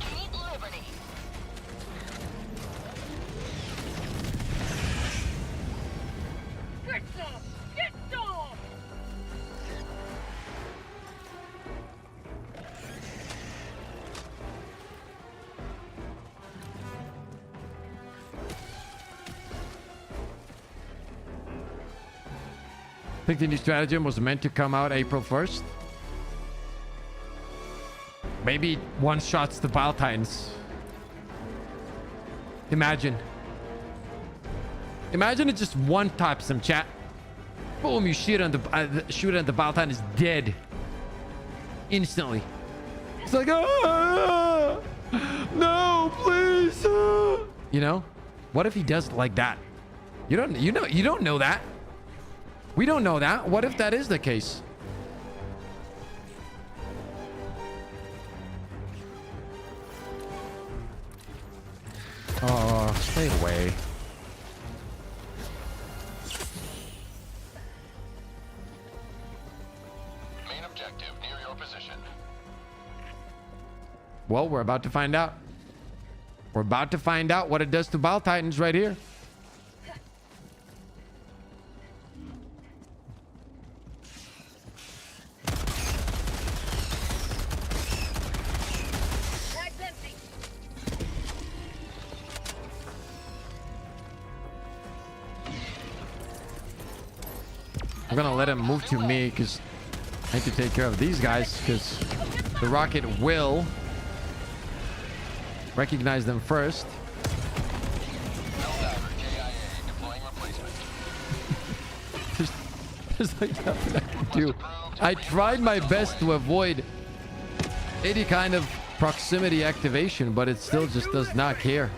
Keep liberty. Get some! Get some! I think the new stratagem was meant to come out April 1st. Maybe one shots the Bile Titans. Imagine. Imagine it just one taps them, chat. Boom, you shoot on the Bile Titan is dead. Instantly. It's like, ah, no, please. Ah. You know? What if he does it like that? You don't know that. We don't know that. What if that is the case? Oh, stay away. Main objective near your position. Well, we're about to find out. We're about to find out what it does to Bile Titans right here. Bag's empty. I'm gonna let him move to me because I need to take care of these guys because the rocket will recognize them first. Helldiver KIA deploying replacement. There's like nothing I can do. I tried my best to avoid any kind of proximity activation, but it still just does not care.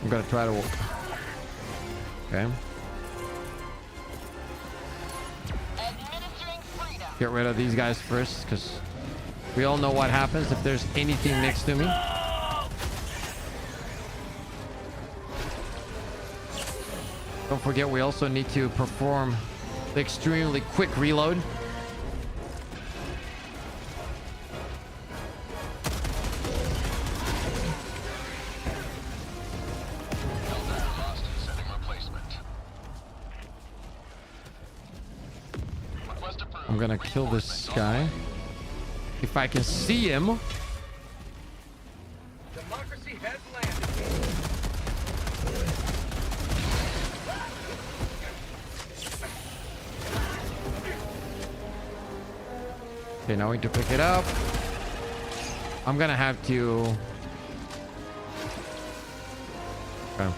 I'm gonna try to... Okay. Administering freedom. Get rid of these guys first, because we all know what happens if there's anything next to me. Don't forget, we also need to perform the extremely quick reload. Helldiver lost. Sending replacement. Request approved. I'm gonna kill this guy. If I can see him. Democracy has landed. Okay, now we need to pick it up. I'm gonna have to... Okay.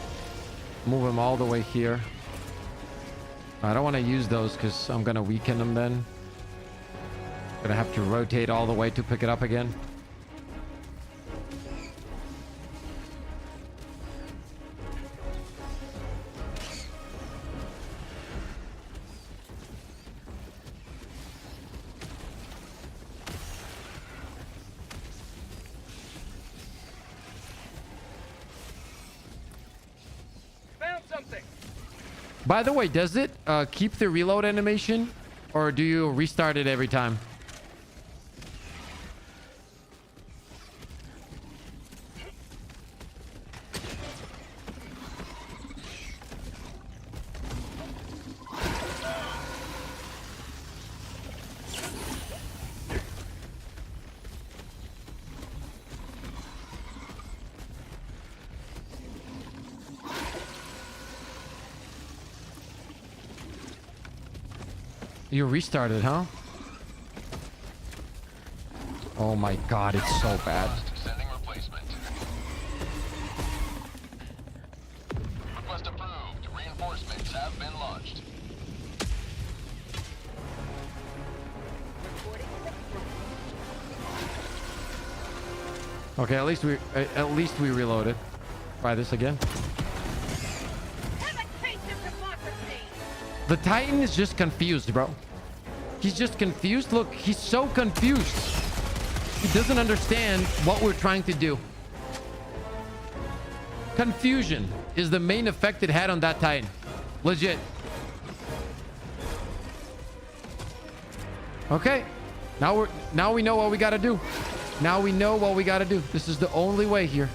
Move him all the way here. I don't want to use those because I'm gonna weaken them then. Gonna have to rotate all the way to pick it up again. By the way, does it keep the reload animation, or do you restart it every time? You restarted, huh? Oh my god, it's so bad. Sending replacement. Request approved. Reinforcements have been launched. Okay, at least we reloaded. Try this again. Have a taste of democracy. The Titan is just confused, bro. He's just confused. Look, he's so confused. He doesn't understand what we're trying to do. Confusion is the main effect it had on that Titan. Legit. Okay. Now we know what we gotta do. Now we know what we gotta do. This is the only way here.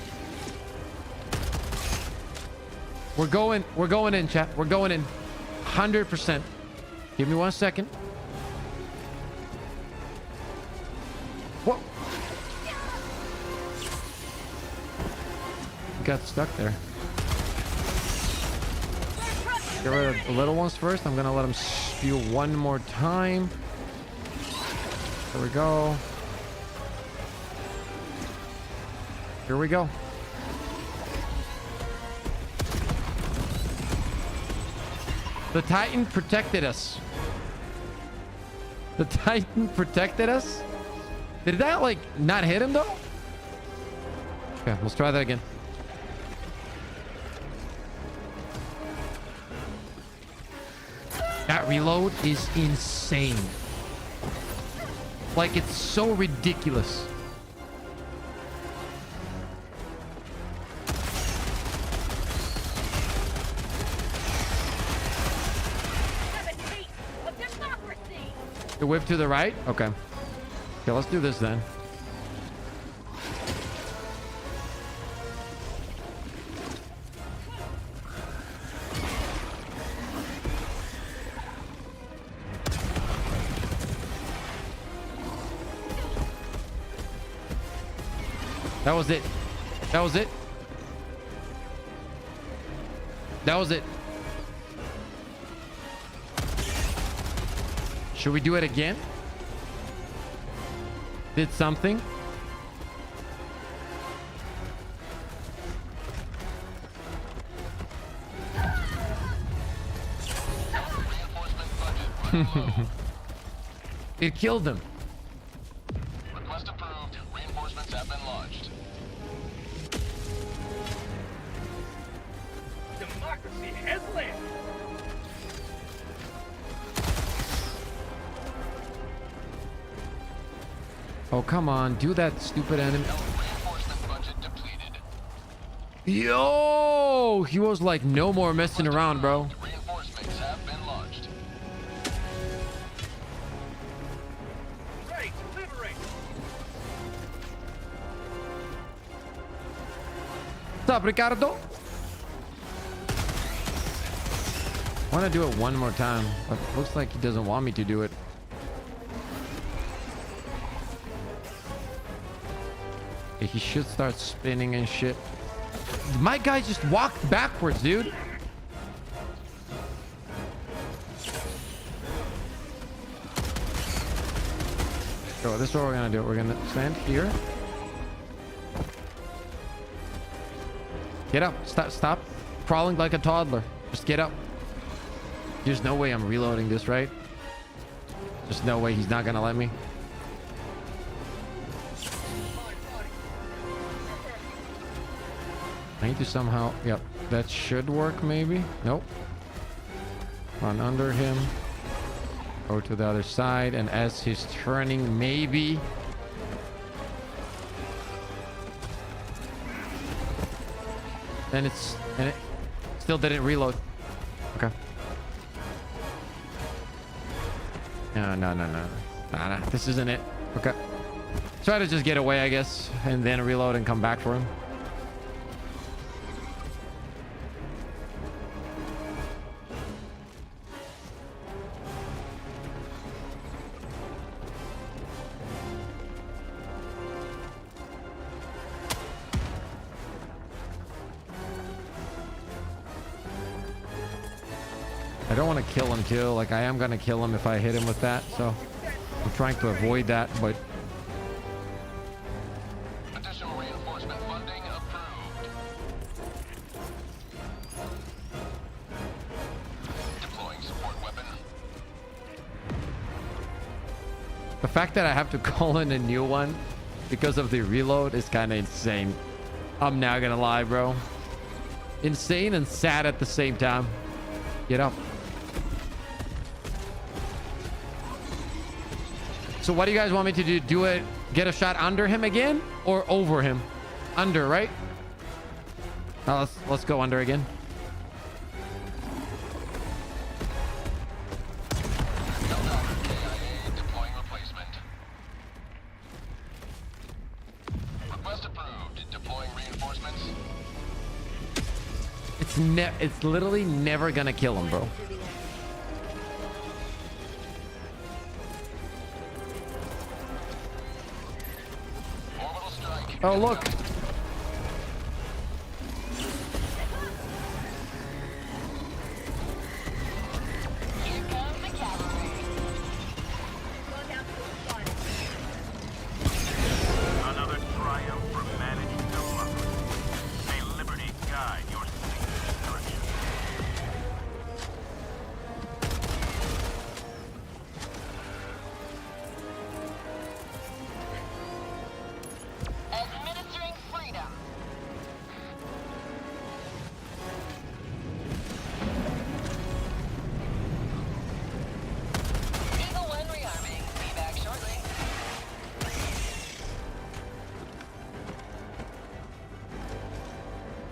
We're going in, chat. We're going in. 100%. Give me 1 second. Whoa. Got stuck there. Get rid of the little ones first. I'm gonna let them spew one more time. There we go. Here we go. The Titan protected us. The Titan protected us? Did that like not hit him though? Okay, let's try that again. That reload is insane. Like, it's so ridiculous. The whip to the right? Okay. Okay, let's do this then. That was it. That was it. That was it. Should we do it again? Did something? It killed him. Request approved. Reinforcements have been launched. Democracy has landed. Oh, come on. Do that stupid enemy. Reinforcement budget depleted. Yo! He was like, no more messing around, bro. Reinforcements have been launched. Ready to liberate. What's up, Ricardo? I want to do it one more time, but looks like he doesn't want me to do it. He should start spinning and shit. My guy just walked backwards, dude. So this is what we're gonna do. We're gonna stand here. Get up. Stop crawling like a toddler. Just get up. There's no way I'm reloading this, right? There's no way he's not gonna let me. I need to somehow... Yep, that should work maybe. Nope. Run under him. Go to the other side, and as he's turning, maybe... And it still didn't reload. Okay. Nah, this isn't it. Okay. Try to just get away, I guess, and then reload and come back for him. I don't want to kill him too. Like, I am going to kill him if I hit him with that. So I'm trying to avoid that, but... Additional reinforcement funding approved. Deploying support weapon. The fact that I have to call in a new one because of the reload is kind of insane. I'm not going to lie, bro. Insane and sad at the same time. Get up. So what do you guys want me to do? Do it, get a shot under him again or over him? Under, right? Now let's go under again. Deploying replacement. Request approved. Deploying reinforcements. It's literally never gonna kill him, bro. Orbital strike. Oh, look. Here comes the cavalry. Going down to the front. Another triumph for managed democracy. May liberty guide your safe direction. Administering freedom. Eagle 1 rearming. Be back shortly.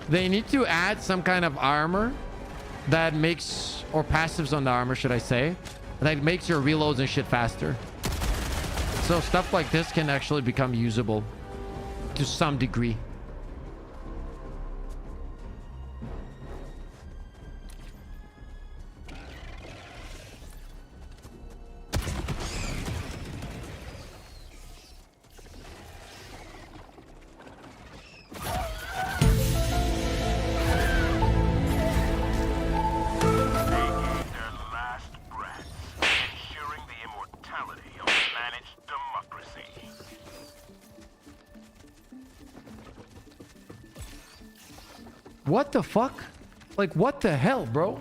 They need to add some kind of armor that makes, or passives on the armor, should I say, that makes your reloads and shit faster. So stuff like this can actually become usable to some degree. Taking their last breaths, ensuring the immortality of managed democracy. What the fuck? Like, what the hell, bro?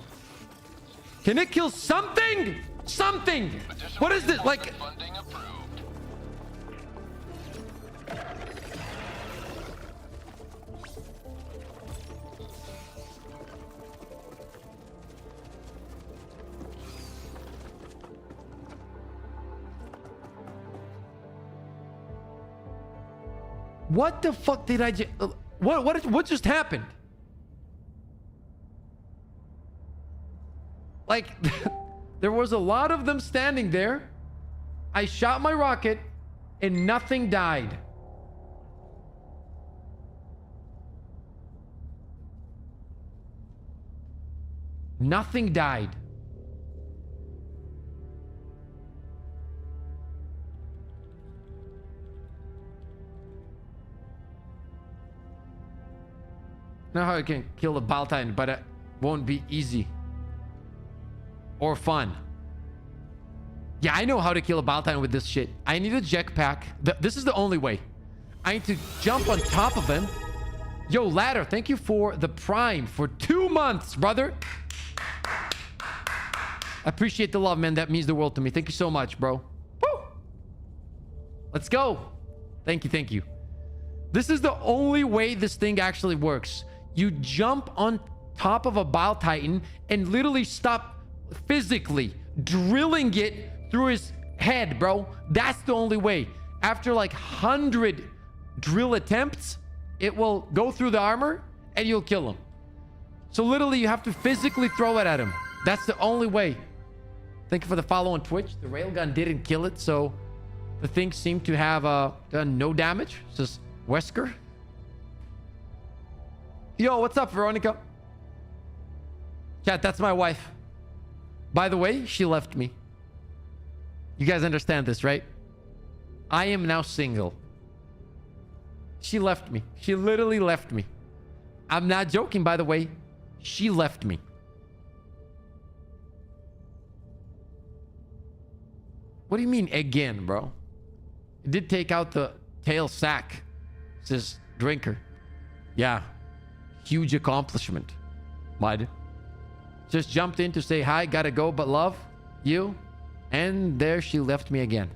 Can it kill something? Something! What is this? Like, Funding approved. what the fuck did I just... What just happened? Like, there was a lot of them standing there. I shot my rocket and nothing died. Nothing died. Know how I can kill a Bile Titan, but it won't be easy or fun. Yeah, I know how to kill a Bile Titan with this shit. I need a jetpack. This is the only way. I need to jump on top of him. Yo, Ladder, thank you for the Prime for 2 months, brother. I appreciate the love, man. That means the world to me. Thank you so much, bro. Woo! Let's go. Thank you, thank you. This is the only way this thing actually works. You jump on top of a Bile Titan and literally stop physically drilling it through his head, bro. That's the only way. After like 100 drill attempts, it will go through the armor and you'll kill him. So literally you have to physically throw it at him. That's the only way. Thank you for the follow on Twitch. The railgun didn't kill it, so the thing seemed to have done no damage. Says Wesker. Yo, what's up, Veronica? Chat, that's my wife. By the way, she left me. You guys understand this, right? I am now single. She left me. She literally left me. I'm not joking, by the way. She left me. What do you mean again, bro? It did take out the tail sack. Says Drinker. Yeah. Huge accomplishment. Mud. Just jumped in to say hi, gotta go, but love you. And there she left me again.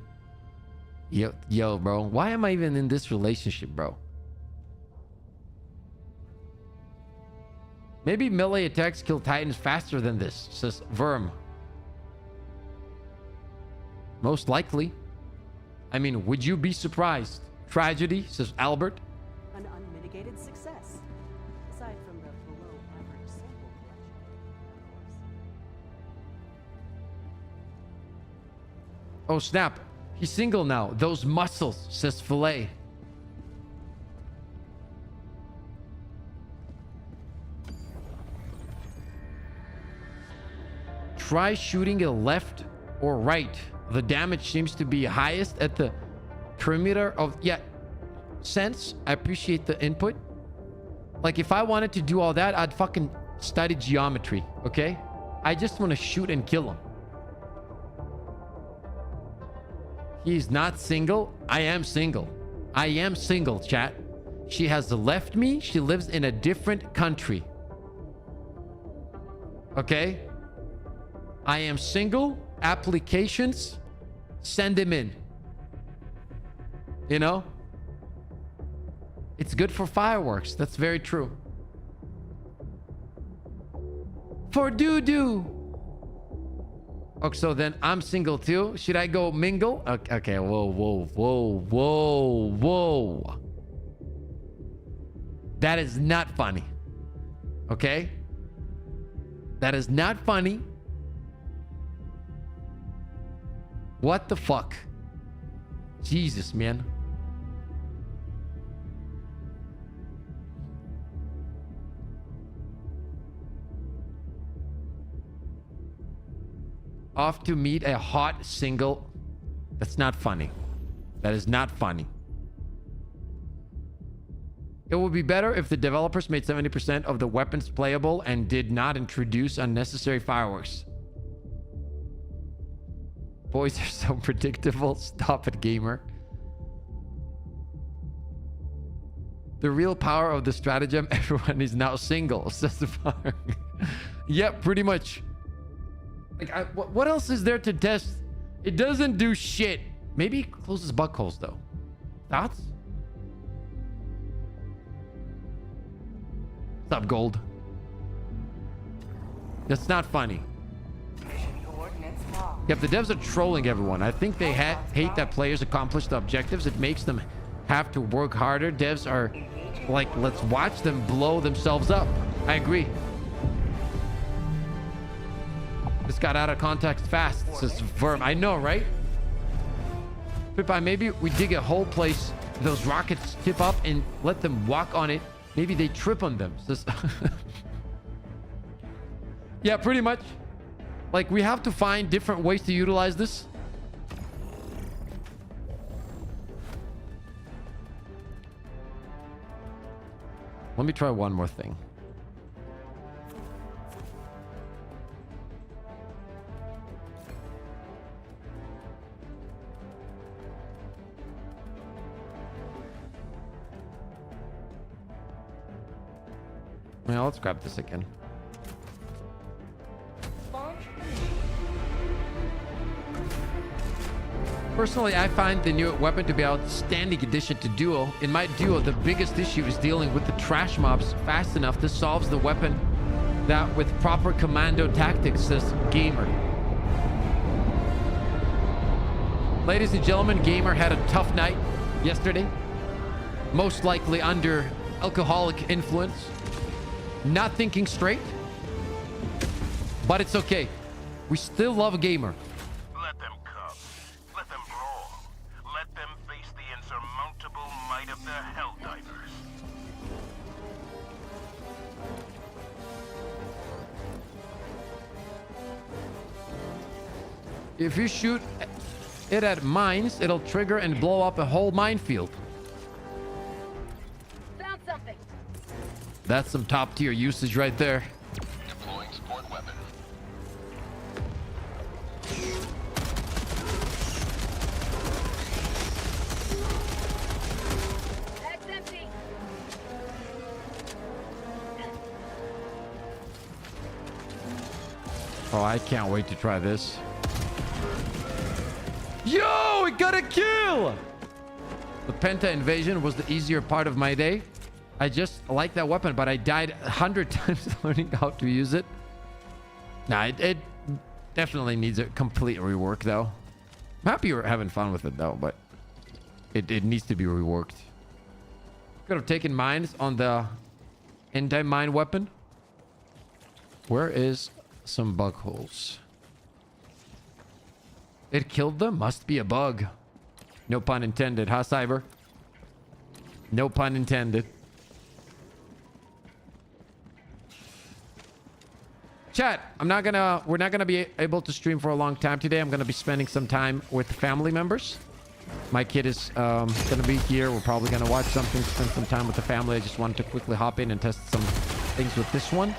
Yo, bro. Why am I even in this relationship, bro? Maybe melee attacks kill Titans faster than this, says Verm. Most likely. I mean, would you be surprised? Tragedy, says Albert. An unmitigated success. Aside from the below average sample collection, of course. Oh, snap. He's single now. Those muscles, says Filet. Try shooting it left or right. The damage seems to be highest at the perimeter of... Yeah. Sense. I appreciate the input. Like, if I wanted to do all that, I'd fucking study geometry. Okay? I just want to shoot and kill him. He's not single. I am single. I am single, chat. She has left me. She lives in a different country. Okay? I am single. Applications. Send them in. You know? It's good for fireworks. That's very true. For doo-doo. Oh, so then I'm single too. Should I go mingle? Okay, whoa. That is not funny. Okay? That is not funny. What the fuck? Jesus, man. Off to meet a hot single. That's not funny. That is not funny. It would be better if the developers made 70% of the weapons playable and did not introduce unnecessary fireworks. Boys are so predictable. Stop it, gamer. The real power of the stratagem, everyone is now single, says the fire. Yep, pretty much. Like, what else is there to test? It doesn't do shit. Maybe it closes bug holes, though. Thoughts? What's up, Gold? That's not funny. Yep, the devs are trolling everyone. I think they hate that players accomplish the objectives. It makes them have to work harder. Devs are like, let's watch them blow themselves up. I agree. This got out of context fast, says Verm. I know, right? Pippa, maybe we dig a whole place, those rockets tip up and let them walk on it. Maybe they trip on them. Says yeah, pretty much. Like, we have to find different ways to utilize this. Let me try one more thing. Yeah, let's grab this again. Personally, I find the new weapon to be an outstanding addition to Duo. In my Duo, the biggest issue is dealing with the trash mobs fast enough. This solves the weapon that with proper commando tactics, says Gamer. Ladies and gentlemen, Gamer had a tough night yesterday. Most likely under alcoholic influence. Not thinking straight. But it's okay. We still love a gamer. Let them come. Let them brawl. Let them face the insurmountable might of the Helldivers. If you shoot it at mines, it'll trigger and blow up a whole minefield. Found something. That's some top tier usage right there. Deploying support weapon. Bag's empty. Oh, I can't wait to try this. Yo, it got a kill! The Penta invasion was the easier part of my day. I just like that weapon, but I died 100 times learning how to use it. Nah, it definitely needs a complete rework, though. I'm happy you're having fun with it, though, but it needs to be reworked. Could have taken mines on the anti-mine weapon. Where is some bug holes? It killed them? Must be a bug. No pun intended, huh, Cyber? No pun intended. Chat, we're not gonna be able to stream for a long time today. I'm gonna be spending some time with family members. My kid is gonna be here. We're probably gonna watch something, spend some time with the family. I just wanted to quickly hop in and test some things with this one.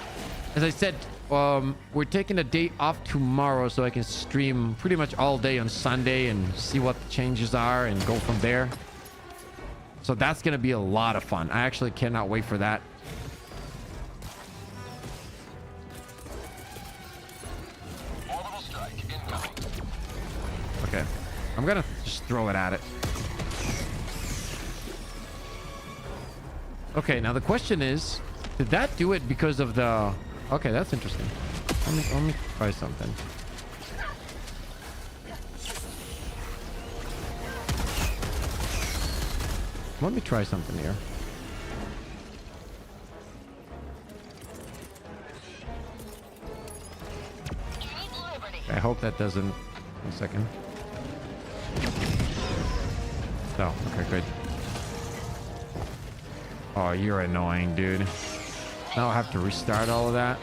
As I said, we're taking a day off tomorrow so I can stream pretty much all day on Sunday and see what the changes are and go from there. So that's gonna be a lot of fun. I actually cannot wait for that. Orbital strike incoming. Okay, I'm gonna just throw it at it. Okay, now the question is, did that do it because of the... Okay, that's interesting. Let me try something. Let me try something here. I hope that doesn't... One second. Oh, okay, good. Oh, you're annoying, dude. Now I have to restart all of that.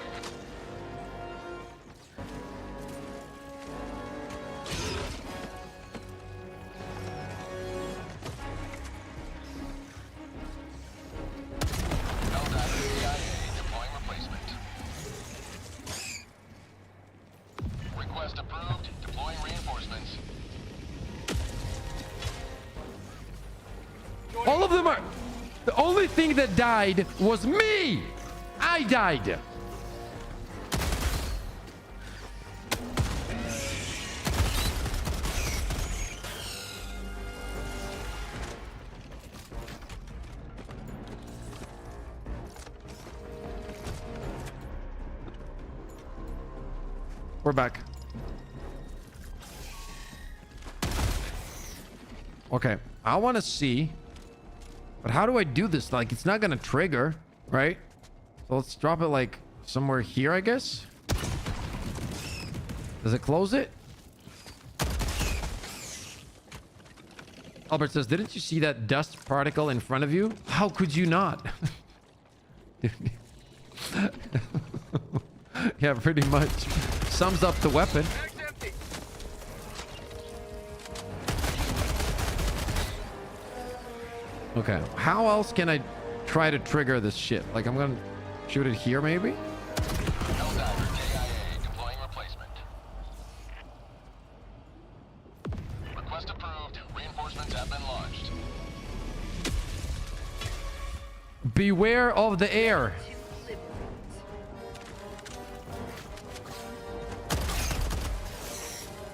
Helldiver CIA deploying replacement. Request approved. Deploying reinforcements. All of them are... The only thing that died was me! I died! We're back. Okay, I want to see... But how do I do this? Like, it's not gonna trigger, right? So let's drop it like somewhere here, I guess. Does it close it? Albert says, didn't you see that dust particle in front of you? How could you not? Yeah, pretty much. Sums up the weapon. Okay, how else can I try to trigger this shit? Like, I'm gonna shoot it here, maybe? Helldiver KIA deploying replacement. Request approved. Reinforcements have been launched. Beware of the air.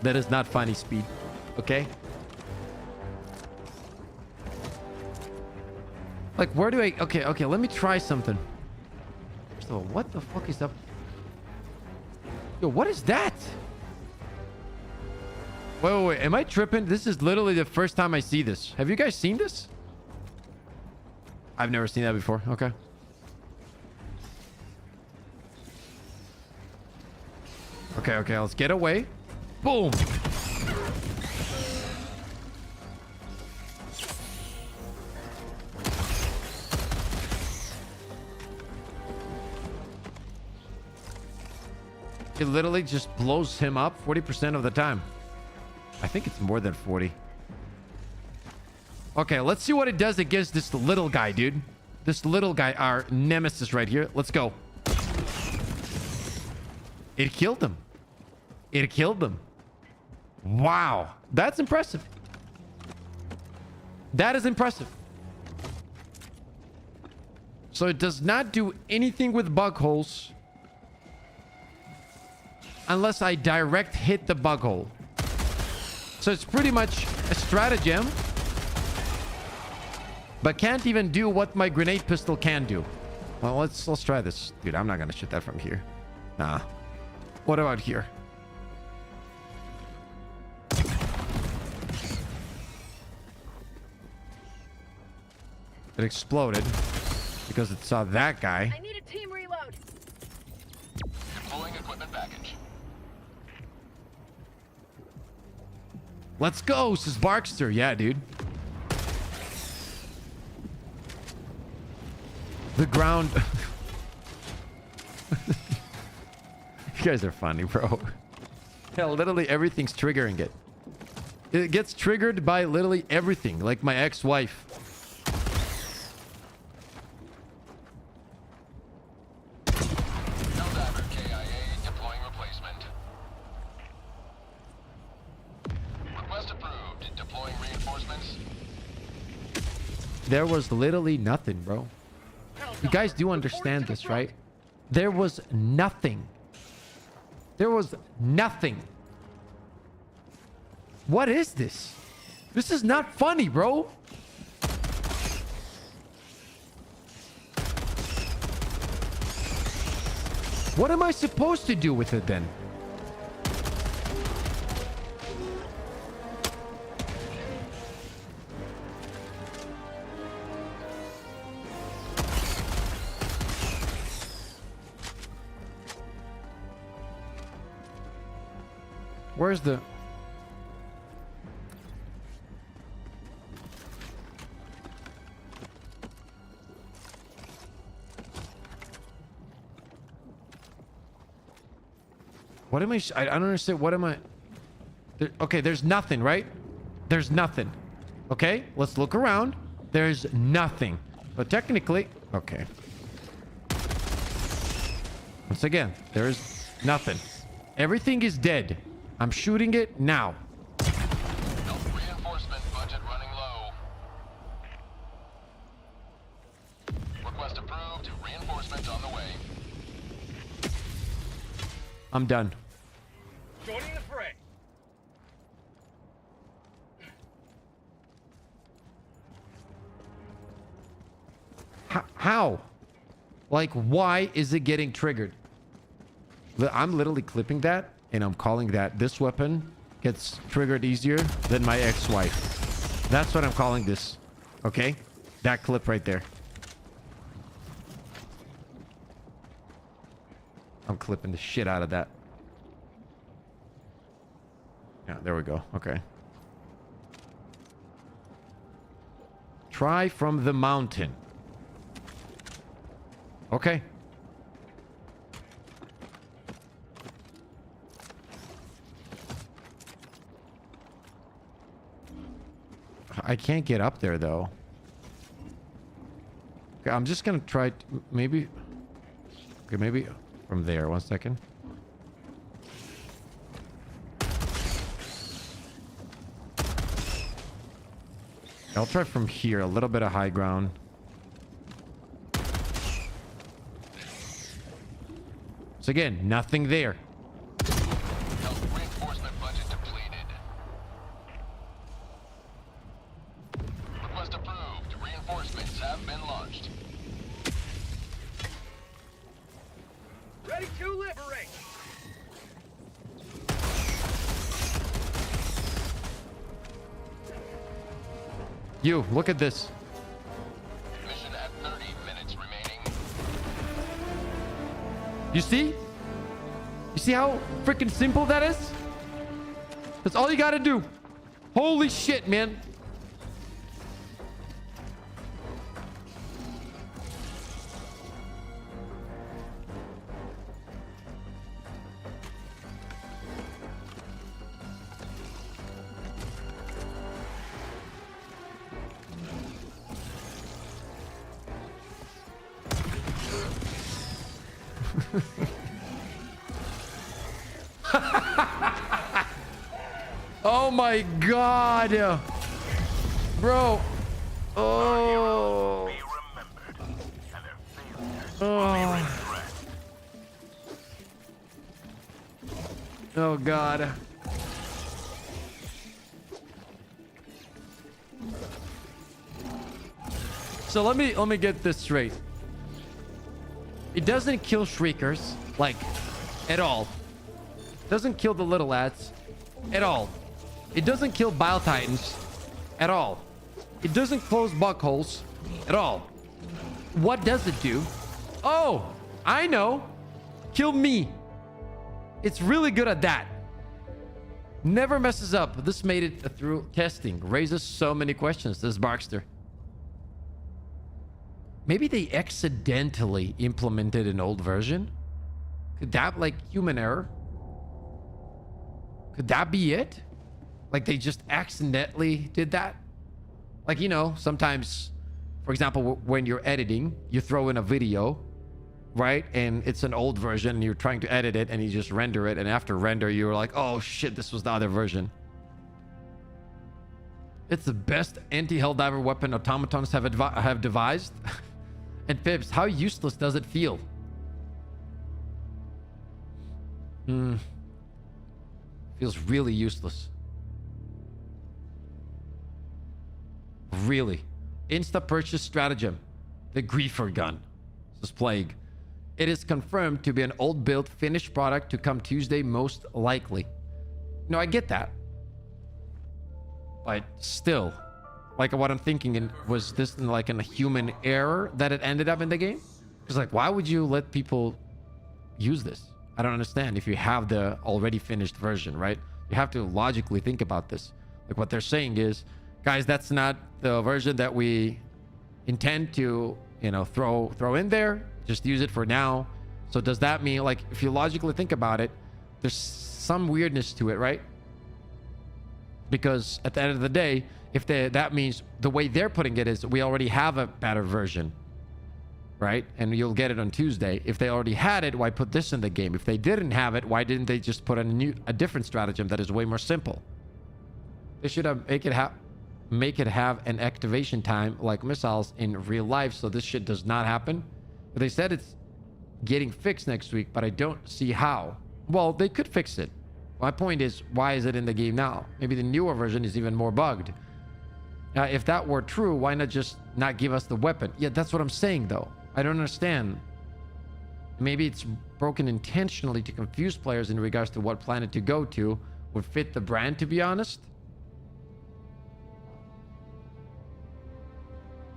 That is not funny speed, okay? Like, where do I... Okay, let me try something. First of all, what the fuck is up? Yo, what is that? Wait, am I tripping? This is literally the first time I see this. Have you guys seen this? I've never seen that before. Okay. Okay, okay, let's get away. Boom. It literally just blows him up 40% of the time. I think it's more than 40. Okay, let's see what it does against this little guy, dude. This little guy, our nemesis right here. Let's go. It killed him. It killed him. Wow. That's impressive. That is impressive. So it does not do anything with bug holes unless I direct hit the bug hole. So it's pretty much a stratagem, but can't even do what my grenade pistol can do. Well, let's try this. Dude, I'm not gonna shoot that from here. Nah. What about here? It exploded because it saw that guy. I need a team reload. Deploying equipment package. Let's go, says Barkster. Yeah, dude. The ground. You guys are funny, bro. Hell, literally everything's triggering it. It gets triggered by literally everything, like my ex-wife. Helldiver KIA deploying replacement. Request approved. Deploying reinforcements. There was literally nothing, bro. You guys do understand this, right? There was nothing. There was nothing. What is this? This is not funny, bro. What am I supposed to do with it then? Where's the... What am I... I don't understand. What am I... Okay, there's nothing, right? There's nothing. Okay, let's look around. There's nothing. But technically... Okay. Once again, there is nothing. Everything is dead. I'm shooting it now. Reinforcement budget running low. Request approved. Reinforcements on the way. I'm done. Joining the fray. How? Like, why is it getting triggered? I'm literally clipping that, and I'm calling that this weapon gets triggered easier than my ex-wife. That's what I'm calling this. Okay? That clip right there. I'm clipping the shit out of that. Yeah, there we go. Okay. Try from the mountain. Okay. I can't get up there though. Okay, I'm just gonna try maybe. Okay, maybe from there. 1 second. I'll try from here, a little bit of high ground. So again, nothing there. Reinforcement budget depleted. Request approved. Reinforcements have been launched. Ready to liberate. You, look at this. Mission at 30 minutes remaining. You see? You see how freaking simple that is? That's all you gotta do. Holy shit, man. Oh my god, bro. Oh. Oh. Oh god. So let me get this straight. It doesn't kill shriekers, like, at all. Doesn't kill the little lads at all. It doesn't kill Bile Titans at all. It doesn't close bug holes at all. What does it do? Oh, I know. Kill me. It's really good at that. Never messes up. This made it through testing. Raises so many questions, this Barkster. Maybe they accidentally implemented an old version? Could that, like, human error? Could that be it? Like they just accidentally did that? Like, you know, sometimes, for example, when you're editing, you throw in a video, right? And it's an old version and you're trying to edit it and you just render it. And after render, you're like, oh shit, this was the other version. It's the best anti-Helldiver weapon automatons have devised. And Pips, how useless does it feel? Feels really useless. Really. Insta purchase Stratagem. The Griefer gun. This is Plague. It is confirmed to be an old build finished product to come Tuesday most likely. No, I get that. But still, like what I'm thinking, was this like a human error that it ended up in the game? Because like, why would you let people use this? I don't understand. If you have the already finished version, right? You have to logically think about this. Like what they're saying is, guys, that's not the version that we intend to, you know, throw in there. Just use it for now. So does that mean, like, if you logically think about it, there's some weirdness to it, right? Because at the end of the day, if that means the way they're putting it is we already have a better version, right? And you'll get it on Tuesday. If they already had it, why put this in the game? If they didn't have it, why didn't they just put a different stratagem that is way more simple? They should have make it have an activation time like missiles in real life, so this shit does not happen. But they said it's getting fixed next week, but I don't see how. Well, they could fix it. My point is, why is it in the game now? Maybe the newer version is even more bugged. If that were true, why not just not give us the weapon? Yeah, that's what I'm saying, though. I don't understand. Maybe it's broken intentionally to confuse players in regards to what planet to go to would fit the brand, to be honest.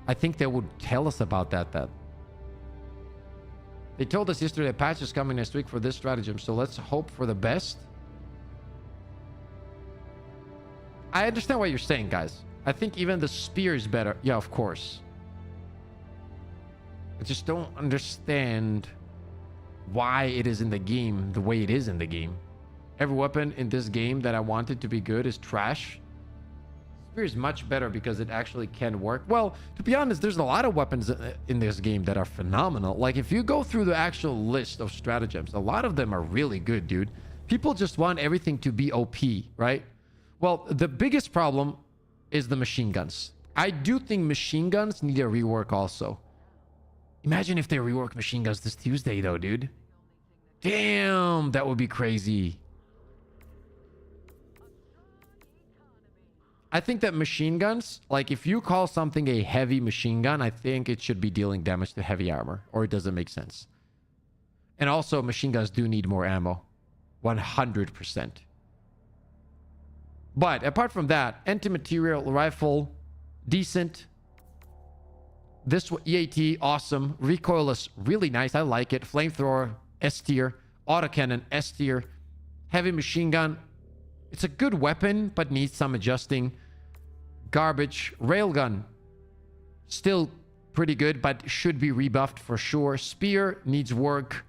I think they would tell us about that. They told us yesterday a patch is coming next week for this stratagem, so let's hope for the best. I understand what you're saying, guys. I think even the spear is better. Yeah, of course. I just don't understand why it is in the game the way it is in the game. Every weapon in this game that I wanted to be good is trash. Spear is much better because it actually can work. Well, to be honest, there's a lot of weapons in this game that are phenomenal. Like if you go through the actual list of stratagems, a lot of them are really good, dude. People just want everything to be OP, right? Well, the biggest problem is the machine guns. I do think machine guns need a rework also. Imagine if they rework machine guns this Tuesday, though, dude. Damn, that would be crazy. I think that machine guns, like if you call something a heavy machine gun, I think it should be dealing damage to heavy armor, or it doesn't make sense. And also, machine guns do need more ammo. 100%. But apart from that, anti-material rifle, decent. This EAT, awesome. Recoilless, really nice. I like it. Flamethrower, S tier, Autocannon, S tier. Heavy machine gun. It's a good weapon, but needs some adjusting. Garbage. Railgun. Still pretty good, but should be rebuffed for sure. Spear needs work.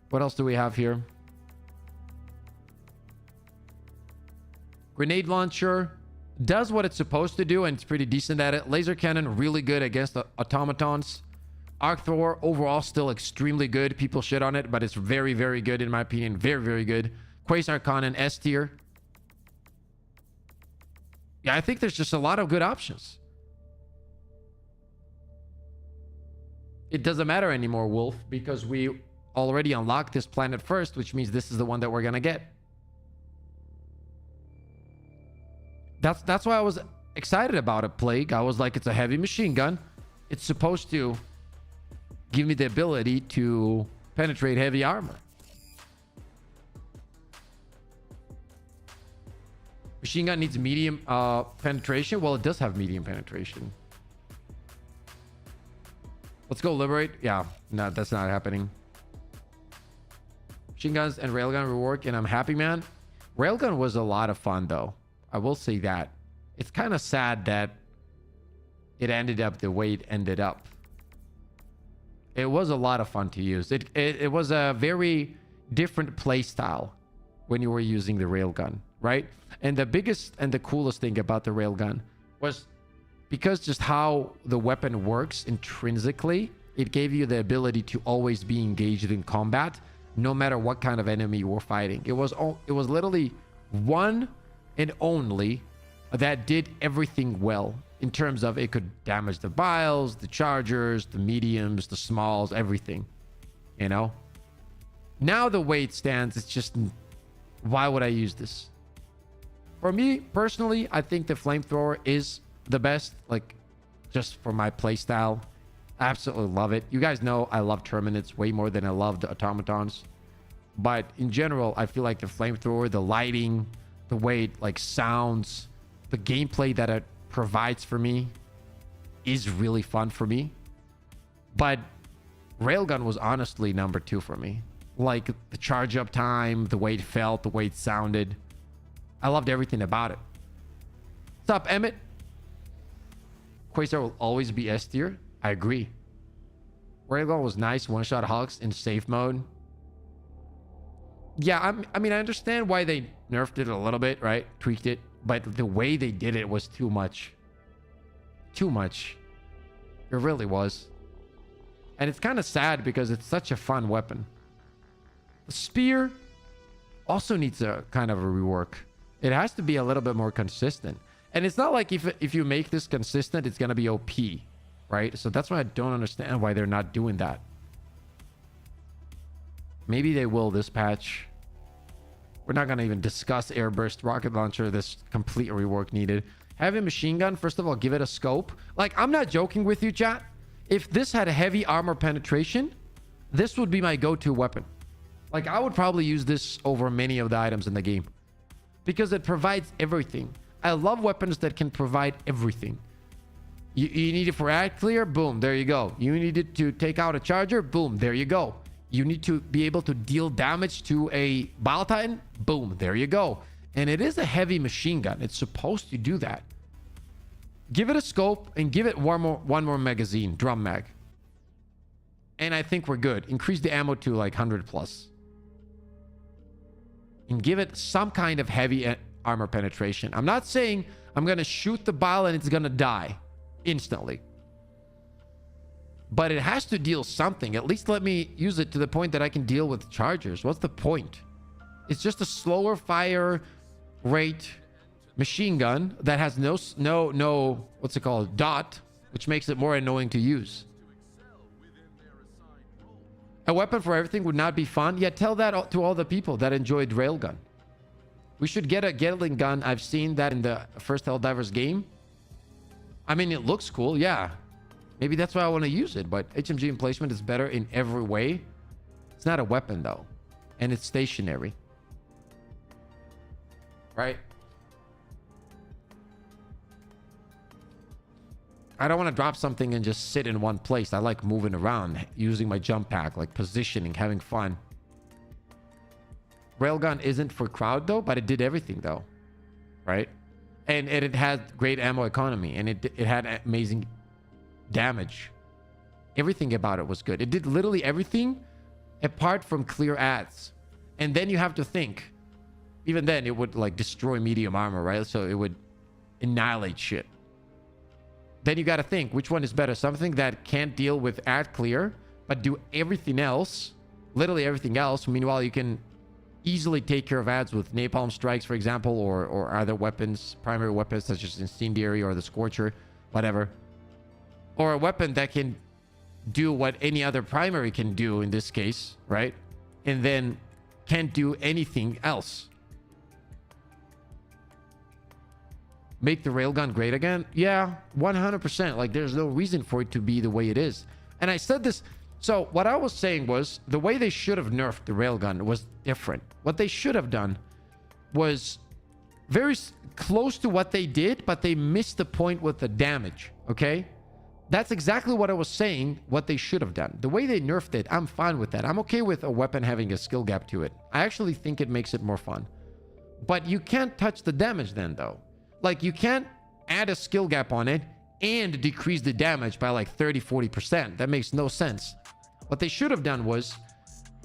What else do we have here? Grenade launcher does what it's supposed to do, and it's pretty decent at it. Laser cannon, really good against the automatons. Arc thrower, overall still extremely good. People shit on it, but it's very, very good in my opinion. Very, very good. Quasar cannon, S tier. Yeah, I think there's just a lot of good options. It doesn't matter anymore, Wolf, because we already unlocked this planet first, which means this is the one that we're gonna get. That's why I was excited about it, Plague. I was like, it's a heavy machine gun. It's supposed to give me the ability to penetrate heavy armor. Machine gun needs medium penetration. Well, it does have medium penetration. Let's go liberate. Yeah, no, that's not happening. Machine guns and railgun rework, and I'm happy, man. Railgun was a lot of fun, though. I will say that. It's kind of sad that it ended up the way it ended up. It was a lot of fun to use. It was a very different play style when you were using the railgun, right? And the biggest and the coolest thing about the railgun was because just how the weapon works intrinsically, it gave you the ability to always be engaged in combat, no matter what kind of enemy you were fighting. It was literally one and only that did everything well in terms of it could damage the biles, the chargers, the mediums, the smalls, everything, you know. Now the way it stands, it's just, why would I use this? For me personally, I think the flamethrower is the best, like, just for my playstyle. I absolutely love it. You guys know I love Terminids way more than I love the automatons, but in general, I feel like the flamethrower, the lighting, the way it like sounds, the gameplay that it provides for me is really fun for me. But railgun was honestly number 2 for me. Like the charge up time, the way it felt, the way it sounded. I loved everything about it. What's up, Emmett? Quasar will always be S tier. I agree. Railgun was nice. One-shot hugs in safe mode. Yeah, I mean, I understand why they nerfed it a little bit, right? Tweaked it. But the way they did it was too much. Too much. It really was. And it's kind of sad because it's such a fun weapon. The spear also needs a kind of a rework. It has to be a little bit more consistent. And it's not like if you make this consistent, it's going to be OP, right? So that's why I don't understand why they're not doing that. Maybe they will this patch. We're not going to even discuss Airburst rocket launcher. This complete rework needed. Heavy machine gun, first of all, give it a scope. Like, I'm not joking with you, chat. If this had a heavy armor penetration, this would be my go-to weapon. Like, I would probably use this over many of the items in the game because it provides everything. I love weapons that can provide everything. You need it for ad clear, boom, there you go. You need it to take out a charger, boom, there you go. You need to be able to deal damage to a Bile Titan, boom, there you go. And it is a heavy machine gun. It's supposed to do that. Give it a scope and give it one more magazine, drum mag. And I think we're good. Increase the ammo to like 100 plus. And give it some kind of heavy armor penetration. I'm not saying I'm going to shoot the bile and it's going to die instantly. But it has to deal something. At least let me use it to the point that I can deal with chargers. What's the point? It's just a slower fire rate machine gun that has no what's it called, dot, which makes it more annoying to use. A weapon for everything would not be fun. Yeah, tell that to all the people that enjoyed railgun. We should get a Gatling gun. I've seen that in the first Helldivers game. I mean, it looks cool, yeah. Maybe that's why I want to use it, but HMG emplacement is better in every way. It's not a weapon, though. And it's stationary. Right? I don't want to drop something and just sit in one place. I like moving around, using my jump pack, like positioning, having fun. railgun isn't for crowd though, but it did everything though, right? And it had great ammo economy, and it had amazing damage. Everything about it was good. It did literally everything apart from clear ads. And then you have to think, even then it would like destroy medium armor, right? So it would annihilate shit. Then you got to think, which one is better? Something that can't deal with ad clear, but do everything else, literally everything else. Meanwhile, you can easily take care of ads with napalm strikes, for example, or other weapons, primary weapons such as incendiary or the scorcher, whatever. Or a weapon that can do what any other primary can do in this case, right? And then can't do anything else. Make the railgun great again? Yeah, 100%. Like, there's no reason for it to be the way it is. And I said this. So what I was saying was the way they should have nerfed the railgun was different. What they should have done was very close to what they did, but they missed the point with the damage. Okay? That's exactly what I was saying, what they should have done. The way they nerfed it, I'm fine with that. I'm okay with a weapon having a skill gap to it. I actually think it makes it more fun. But you can't touch the damage then, though. Like, you can't add a skill gap on it and decrease the damage by like 30-40%. That makes no sense. What they should have done was,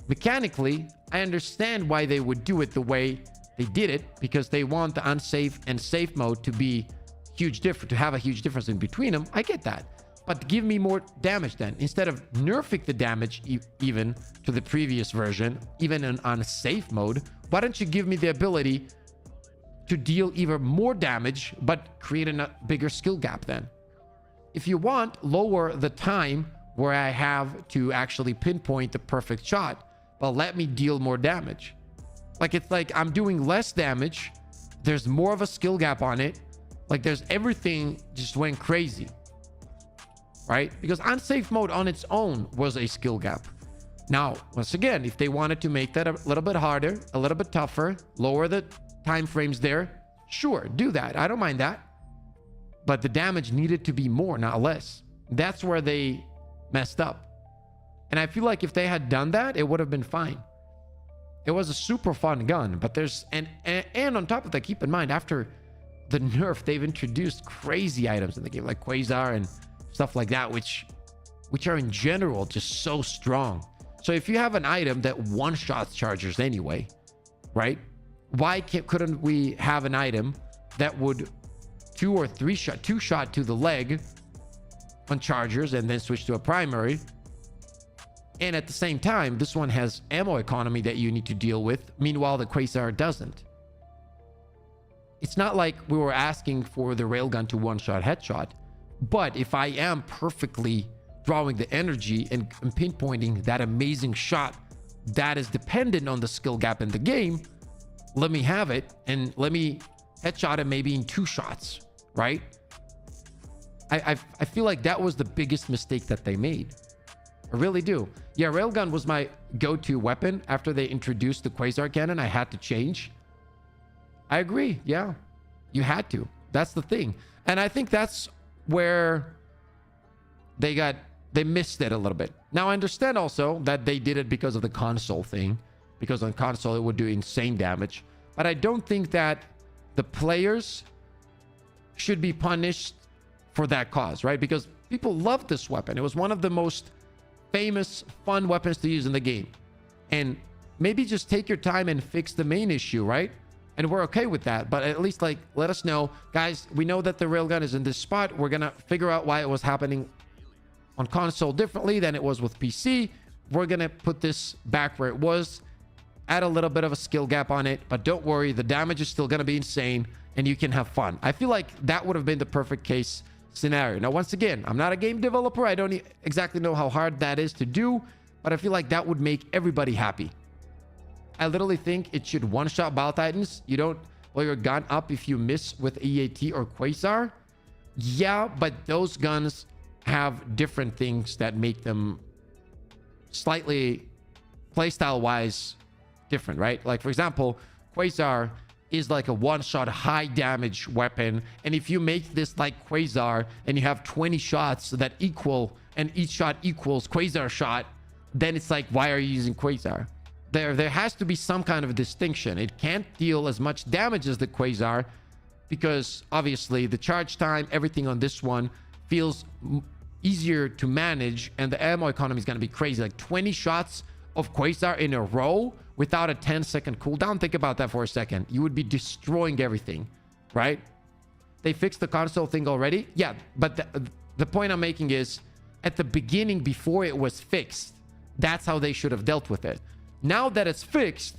mechanically, I understand why they would do it the way they did it, because they want the unsafe and safe mode to be huge different, to have a huge difference in between them. I get that. But give me more damage then. Instead of nerfing the damage even to the previous version, even in unsafe mode, why don't you give me the ability to deal even more damage, but create a bigger skill gap then? If you want, lower the time where I have to actually pinpoint the perfect shot, but let me deal more damage. Like, it's like I'm doing less damage. There's more of a skill gap on it. Like, there's everything just went crazy, right? Because unsafe mode on its own was a skill gap. Now, once again, if they wanted to make that a little bit harder, a little bit tougher, lower the time frames there, sure, do that. I don't mind that. But the damage needed to be more, not less. That's where they messed up. And I feel like if they had done that, it would have been fine. It was a super fun gun, but there's and on top of that, keep in mind, after the nerf, they've introduced crazy items in the game, like Quasar and stuff like that, which are in general just so strong. So if you have an item that one-shots chargers anyway, right? Why couldn't we have an item that would two shot to the leg on chargers and then switch to a primary? And at the same time, this one has ammo economy that you need to deal with. Meanwhile, the Quasar doesn't. It's not like we were asking for the railgun to one-shot headshot. But if I am perfectly drawing the energy and pinpointing that amazing shot that is dependent on the skill gap in the game, let me have it and let me headshot it maybe in 2 shots, right? I feel like that was the biggest mistake that they made. I really do. Yeah, railgun was my go-to weapon after they introduced the Quasar cannon. I had to change. I agree. Yeah, you had to. That's the thing. And I think that's where they missed it a little bit. Now, I understand also that they did it because of the console thing, because on console it would do insane damage. But I don't think that the players should be punished for that cause, right? Because people loved this weapon. It was one of the most famous, fun weapons to use in the game. And maybe just take your time and fix the main issue, right? And we're okay with that. But at least, like, let us know. Guys, we know that the railgun is in this spot. We're going to figure out why it was happening on console differently than it was with PC. We're going to put this back where it was. Add a little bit of a skill gap on it. But don't worry, the damage is still going to be insane. And you can have fun. I feel like that would have been the perfect case scenario. Now, once again, I'm not a game developer. I don't exactly know how hard that is to do. But I feel like that would make everybody happy. I literally think it should one-shot Bile Titans. You don't blow your gun up if you miss with EAT or Quasar. Yeah, but those guns have different things that make them slightly playstyle-wise different, right? Like, for example, Quasar is like a one-shot high damage weapon. And if you make this like Quasar and you have 20 shots that equal, and each shot equals Quasar shot, then it's like, why are you using Quasar? There has to be some kind of distinction. It can't deal as much damage as the Quasar because obviously the charge time, everything on this one feels easier to manage, and the ammo economy is going to be crazy. Like 20 shots of Quasar in a row without a 10-second cooldown. Think about that for a second. You would be destroying everything, right? They fixed the console thing already. Yeah, but the point I'm making is at the beginning, before it was fixed, that's how they should have dealt with it. Now that it's fixed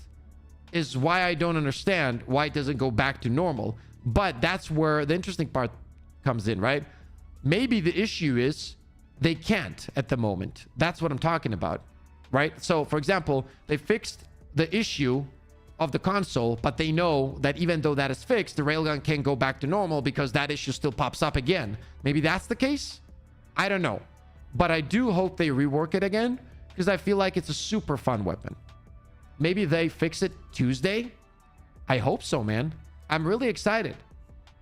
is why I don't understand why it doesn't go back to normal. But that's where the interesting part comes in, right? Maybe the issue is they can't at the moment. That's what I'm talking about, right? So, for example, they fixed the issue of the console, but they know that even though that is fixed, the railgun can't go back to normal because that issue still pops up again. Maybe that's the case? I don't know. But I do hope they rework it again because I feel like it's a super fun weapon. Maybe they fix it Tuesday? I hope so, man. I'm really excited.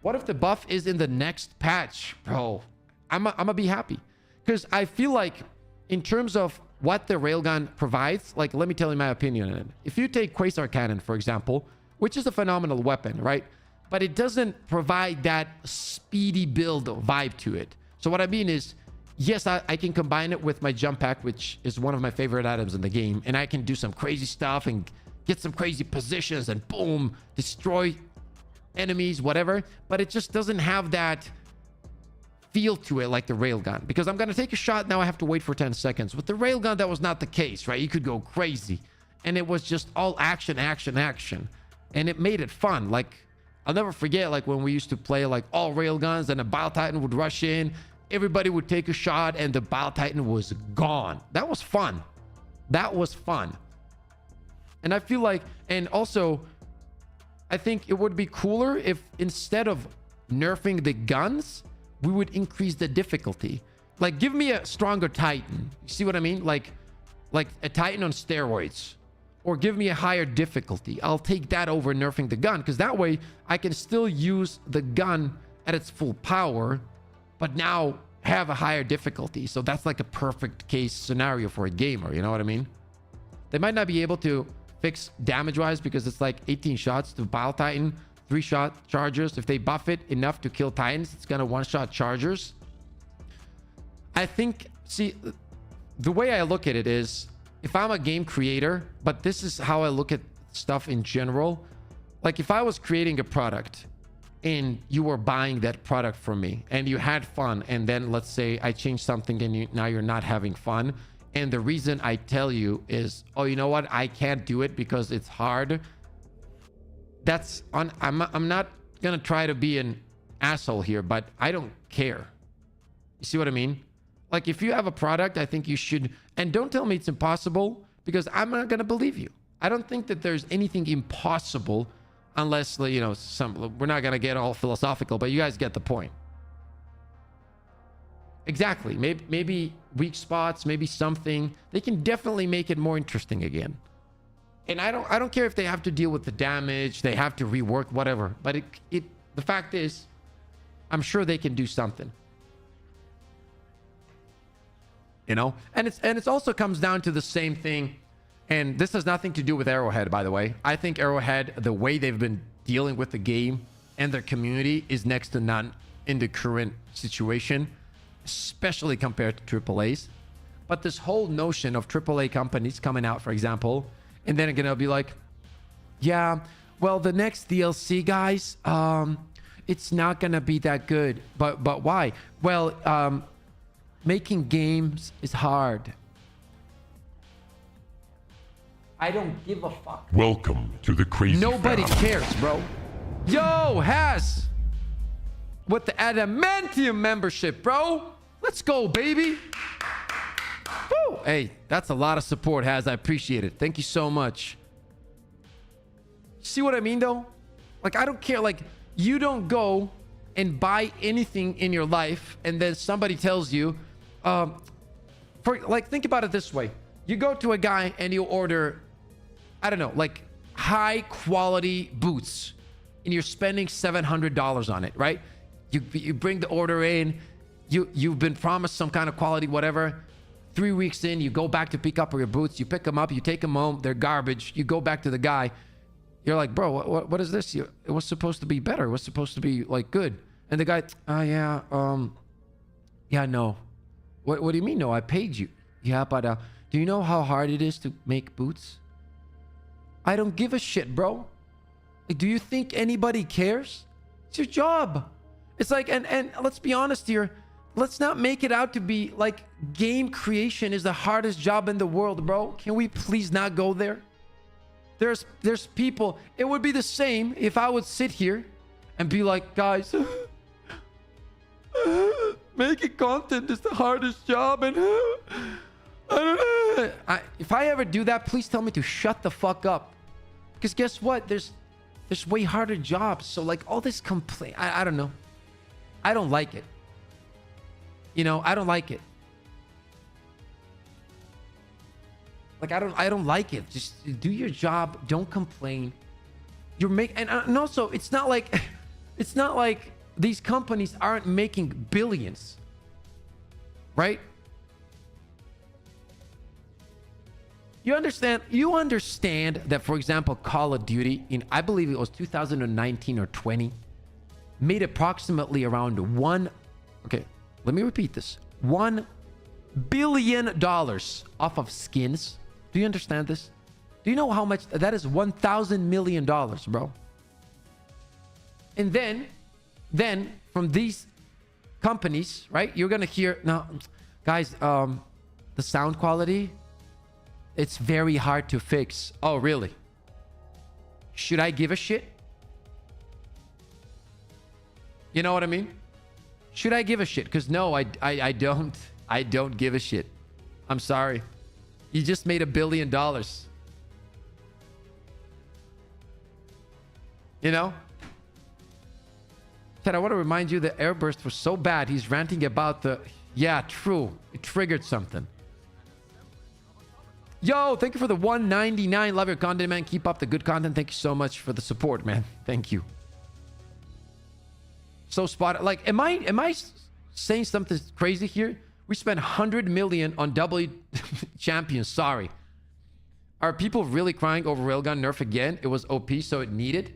What if the buff is in the next patch? Bro, I'm gonna be happy. Because I feel like in terms of what the railgun provides, like, let me tell you my opinion on it. If you take Quasar Cannon, for example, which is a phenomenal weapon, right? But it doesn't provide that speedy build vibe to it. So what I mean is, yes, I can combine it with my jump pack, which is one of my favorite items in the game. And I can do some crazy stuff and get some crazy positions and boom, destroy enemies, whatever. But it just doesn't have that feel to it like the railgun. Because I'm going to take a shot, now I have to wait for 10 seconds. With the railgun, that was not the case, right? You could go crazy. And it was just all action, action, action. And it made it fun. Like, I'll never forget, like, when we used to play, like, all railguns and a Bile Titan would rush in. Everybody would take a shot and the Bile Titan was gone. That was fun. That was fun. And I feel like, and also, I think it would be cooler if instead of nerfing the guns, we would increase the difficulty. Like, give me a stronger Titan. You see what I mean? Like a Titan on steroids. Or give me a higher difficulty. I'll take that over nerfing the gun, because that way I can still use the gun at its full power, but now have a higher difficulty. So that's like a perfect case scenario for a gamer. You know what I mean? They might not be able to fix damage-wise because it's like 18 shots to Bile Titan, 3-shot chargers. If they buff it enough to kill Titans, it's gonna one-shot chargers. I think, see, the way I look at it is, if I'm a game creator, but this is how I look at stuff in general. Like, if I was creating a product and you were buying that product from me and you had fun, and then let's say I changed something and now you're not having fun, and the reason I tell you is, oh, you know what, I can't do it because it's hard. That's on. I'm not gonna try to be an asshole here, but I don't care. You see what I mean? Like, if you have a product, I think you should, and don't tell me it's impossible, because I'm not gonna believe you. I don't think that there's anything impossible, unless, you know, we're not gonna get all philosophical, but you guys get the point. Exactly. Maybe weak spots, maybe something. They can definitely make it more interesting again. And I don't care if they have to deal with the damage, they have to rework whatever. But the fact is, I'm sure they can do something. You know? And it's also comes down to the same thing. And this has nothing to do with Arrowhead, by the way. I think Arrowhead, the way they've been dealing with the game and their community, is next to none in the current situation, especially compared to AAAs. But this whole notion of AAA companies coming out, for example, and then again, I'll be like, yeah, well, the next DLC, guys, it's not gonna be that good. But why? Well, making games is hard. I don't give a fuck. Welcome to the crazy Nobody family. cares, bro. Yo, Has, with the Adamantium membership, bro. Let's go, baby. Woo. Hey, that's a lot of support, Has. I appreciate it. Thank you so much. See what I mean, though? Like, I don't care. Like, you don't go and buy anything in your life, and then somebody tells you, think about it this way. You go to a guy and you order, I don't know, like high quality boots, and you're spending $700 on it, right? You bring the order in, you've been promised some kind of quality, whatever. 3 weeks in, you go back to pick up your boots. You pick them up. You take them home. They're garbage. You go back to the guy. You're like, bro, what is this? It was supposed to be better. It was supposed to be like good. And the guy, yeah, no. What do you mean? No, I paid you. Yeah, but do you know how hard it is to make boots? I don't give a shit, bro. Like, do you think anybody cares? It's your job. It's like, and let's be honest here. Let's not make it out to be like game creation is the hardest job in the world, bro. Can we please not go there? There's people. It would be the same if I would sit here and be like, guys, making content is the hardest job, and if I ever do that, please tell me to shut the fuck up. Because guess what? There's way harder jobs. So like all this complaint, I don't know. I don't like it. You know, I don't like it. Like I don't like it. Just do your job. Don't complain. And also it's not like these companies aren't making billions, right? You understand that, for example, Call of Duty in, I believe it was 2019 or 20, made approximately around let me repeat this. $1 billion off of skins. Do you understand this? Do you know how much that is? $1,000 million, bro. And then from these companies, right? You're gonna hear now, guys. The sound quality, it's very hard to fix. Oh, really? Should I give a shit? You know what I mean? Should I give a shit? Because no, I don't give a shit. I'm sorry. You just made $1 billion. You know? Ted, I want to remind you that Airburst was so bad. He's ranting about the... Yeah, true. It triggered something. Yo, thank you for the 199. Love your content, man. Keep up the good content. Thank you so much for the support, man. Thank you. So spot, like, am I saying something crazy here? We spent 100 million on W champions. Sorry. Are people really crying over railgun nerf again? It was OP, so it needed.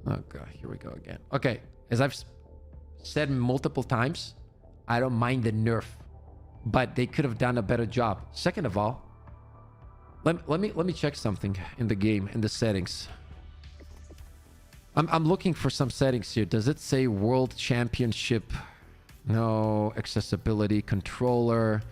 Oh god, here we go again. Okay, as I've said multiple times, I don't mind the nerf, but they could have done a better job. Second of all, let me check something in the game, in the settings. I'm looking for some settings here. Does it say World Championship? No. Accessibility, controller,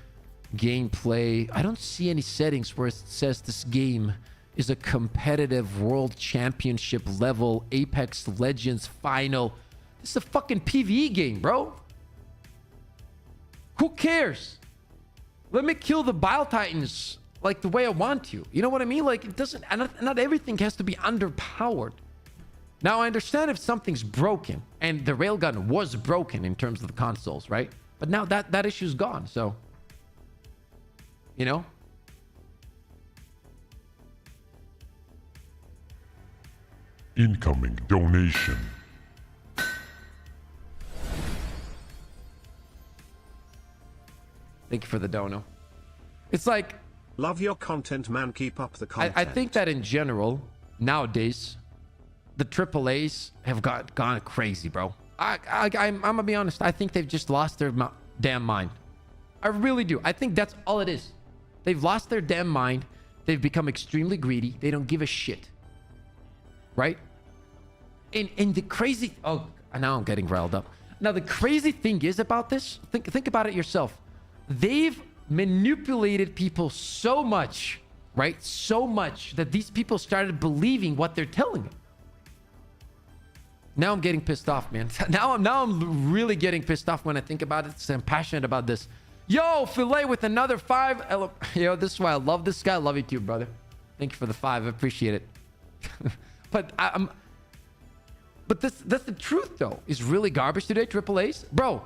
gameplay. I don't see any settings where it says this game is a competitive World Championship level Apex Legends final. This is a fucking PvE game, bro. Who cares? Let me kill the Bile Titans like the way I want to. You know what I mean? Like, it doesn't... Not everything has to be underpowered. Now, I understand if something's broken, and the railgun was broken in terms of the consoles, right? But now that issue's gone, so... You know? Incoming donation. Thank you for the dono. It's like... Love your content, man. Keep up the content. I think that in general, nowadays... the AAAs have gone crazy, bro. I'm gonna be honest. I think they've just lost their damn mind. I really do. I think that's all it is. They've lost their damn mind. They've become extremely greedy. They don't give a shit. Right? And the crazy... Oh, now I'm getting riled up. Now, the crazy thing is about this... Think about it yourself. They've manipulated people so much, right? So much that these people started believing what they're telling them. Now I'm getting pissed off, man. Now I'm really getting pissed off when I think about it. I'm passionate about this. Yo, Filet with another 5. Yo, this is why I love this guy. I love you too, brother. Thank you for the 5. I appreciate it. But that's the truth, though. Is really garbage today, AAAs? Bro,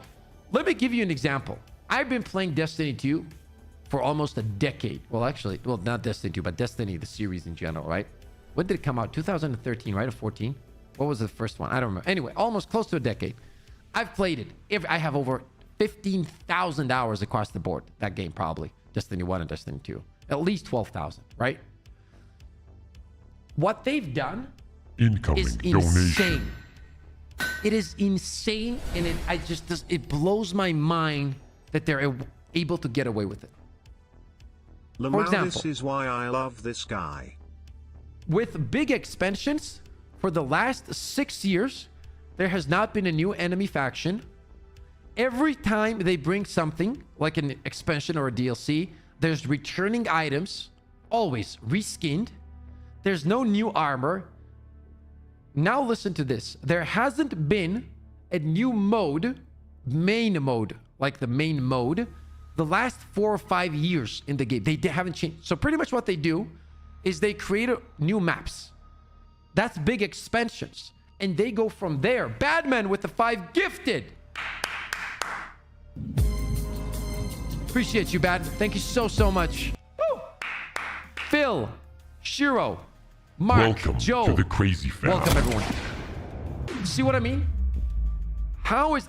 let me give you an example. I've been playing Destiny 2 for almost a decade. Well, actually, not Destiny 2, but Destiny, the series in general, right? When did it come out? 2013, right? Or 14? What was the first one? I don't remember. Anyway, almost close to a decade. I've played it. I have over 15,000 hours across the board. That game probably. Destiny 1 and Destiny 2. At least 12,000, right? What they've done is insane. It is insane, and it blows my mind that they're able to get away with it. For example, this is why I love this guy. With big expansions, for the last 6 years, there has not been a new enemy faction. Every time they bring something, like an expansion or a DLC, there's returning items, always reskinned. There's no new armor. Now listen to this. There hasn't been a new mode, main mode, like the main mode, the last 4 or 5 years in the game. They haven't changed. So pretty much what they do is they create new maps. That's big expansions. And they go from there. Badman with the 5 gifted. Appreciate you, Bad. Thank you so much. Woo! Phil, Shiro, Mark, welcome Joe. To the crazy fam. Welcome, everyone. See what I mean? How is...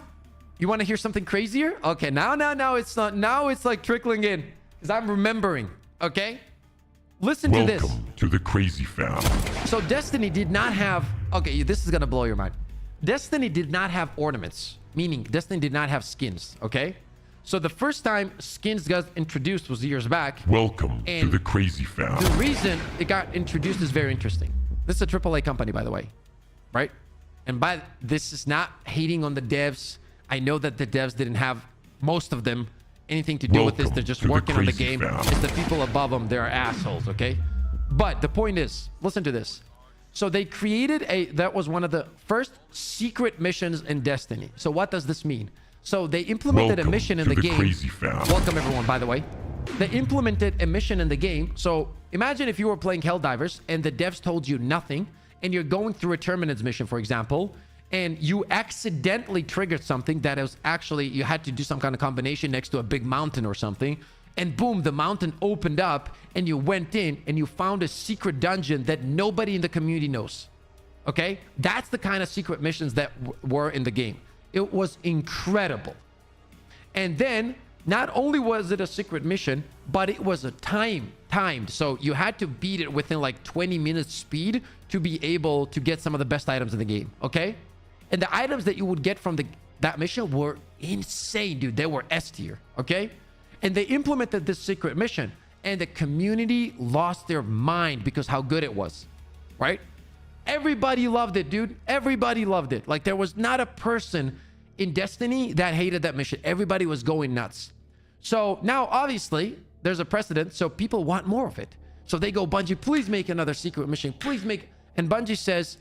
You want to hear something crazier? Okay, now it's not... Now it's like trickling in. Because I'm remembering. Okay? Listen to this. Welcome to the crazy fam. So Destiny did not have... Okay, this is going to blow your mind. Destiny did not have ornaments. Meaning, Destiny did not have skins. Okay? So the first time skins got introduced was years back. Welcome to the crazy fam. The reason it got introduced is very interesting. This is a AAA company, by the way. Right? And by this is not hating on the devs. I know that the devs didn't have, most of them, anything to do with this. They're just working on the game. It's the people above them. They're assholes, okay? But the point is, listen to this. So they created that was one of the first secret missions in Destiny. So what does this mean? So they implemented a mission in the game. Welcome everyone, by the way. They implemented a mission in the game. So imagine if you were playing Helldivers and the devs told you nothing, and you're going through a Terminids mission, for example, and you accidentally triggered something that was actually, you had to do some kind of combination next to a big mountain or something, and boom, the mountain opened up, and you went in, and you found a secret dungeon that nobody in the community knows. Okay? That's the kind of secret missions that were in the game. It was incredible. And then, not only was it a secret mission, but it was a timed. So you had to beat it within like 20 minutes speed to be able to get some of the best items in the game. Okay? And the items that you would get from that mission were insane, dude. They were S tier. Okay? And they implemented this secret mission, and the community lost their mind because how good it was. Right? Everybody loved it, dude. Everybody loved it. Like, there was not a person in Destiny that hated that mission. Everybody was going nuts. So now, obviously, there's a precedent. So people want more of it. So they go, Bungie, please make another secret mission. Please make... And Bungie says,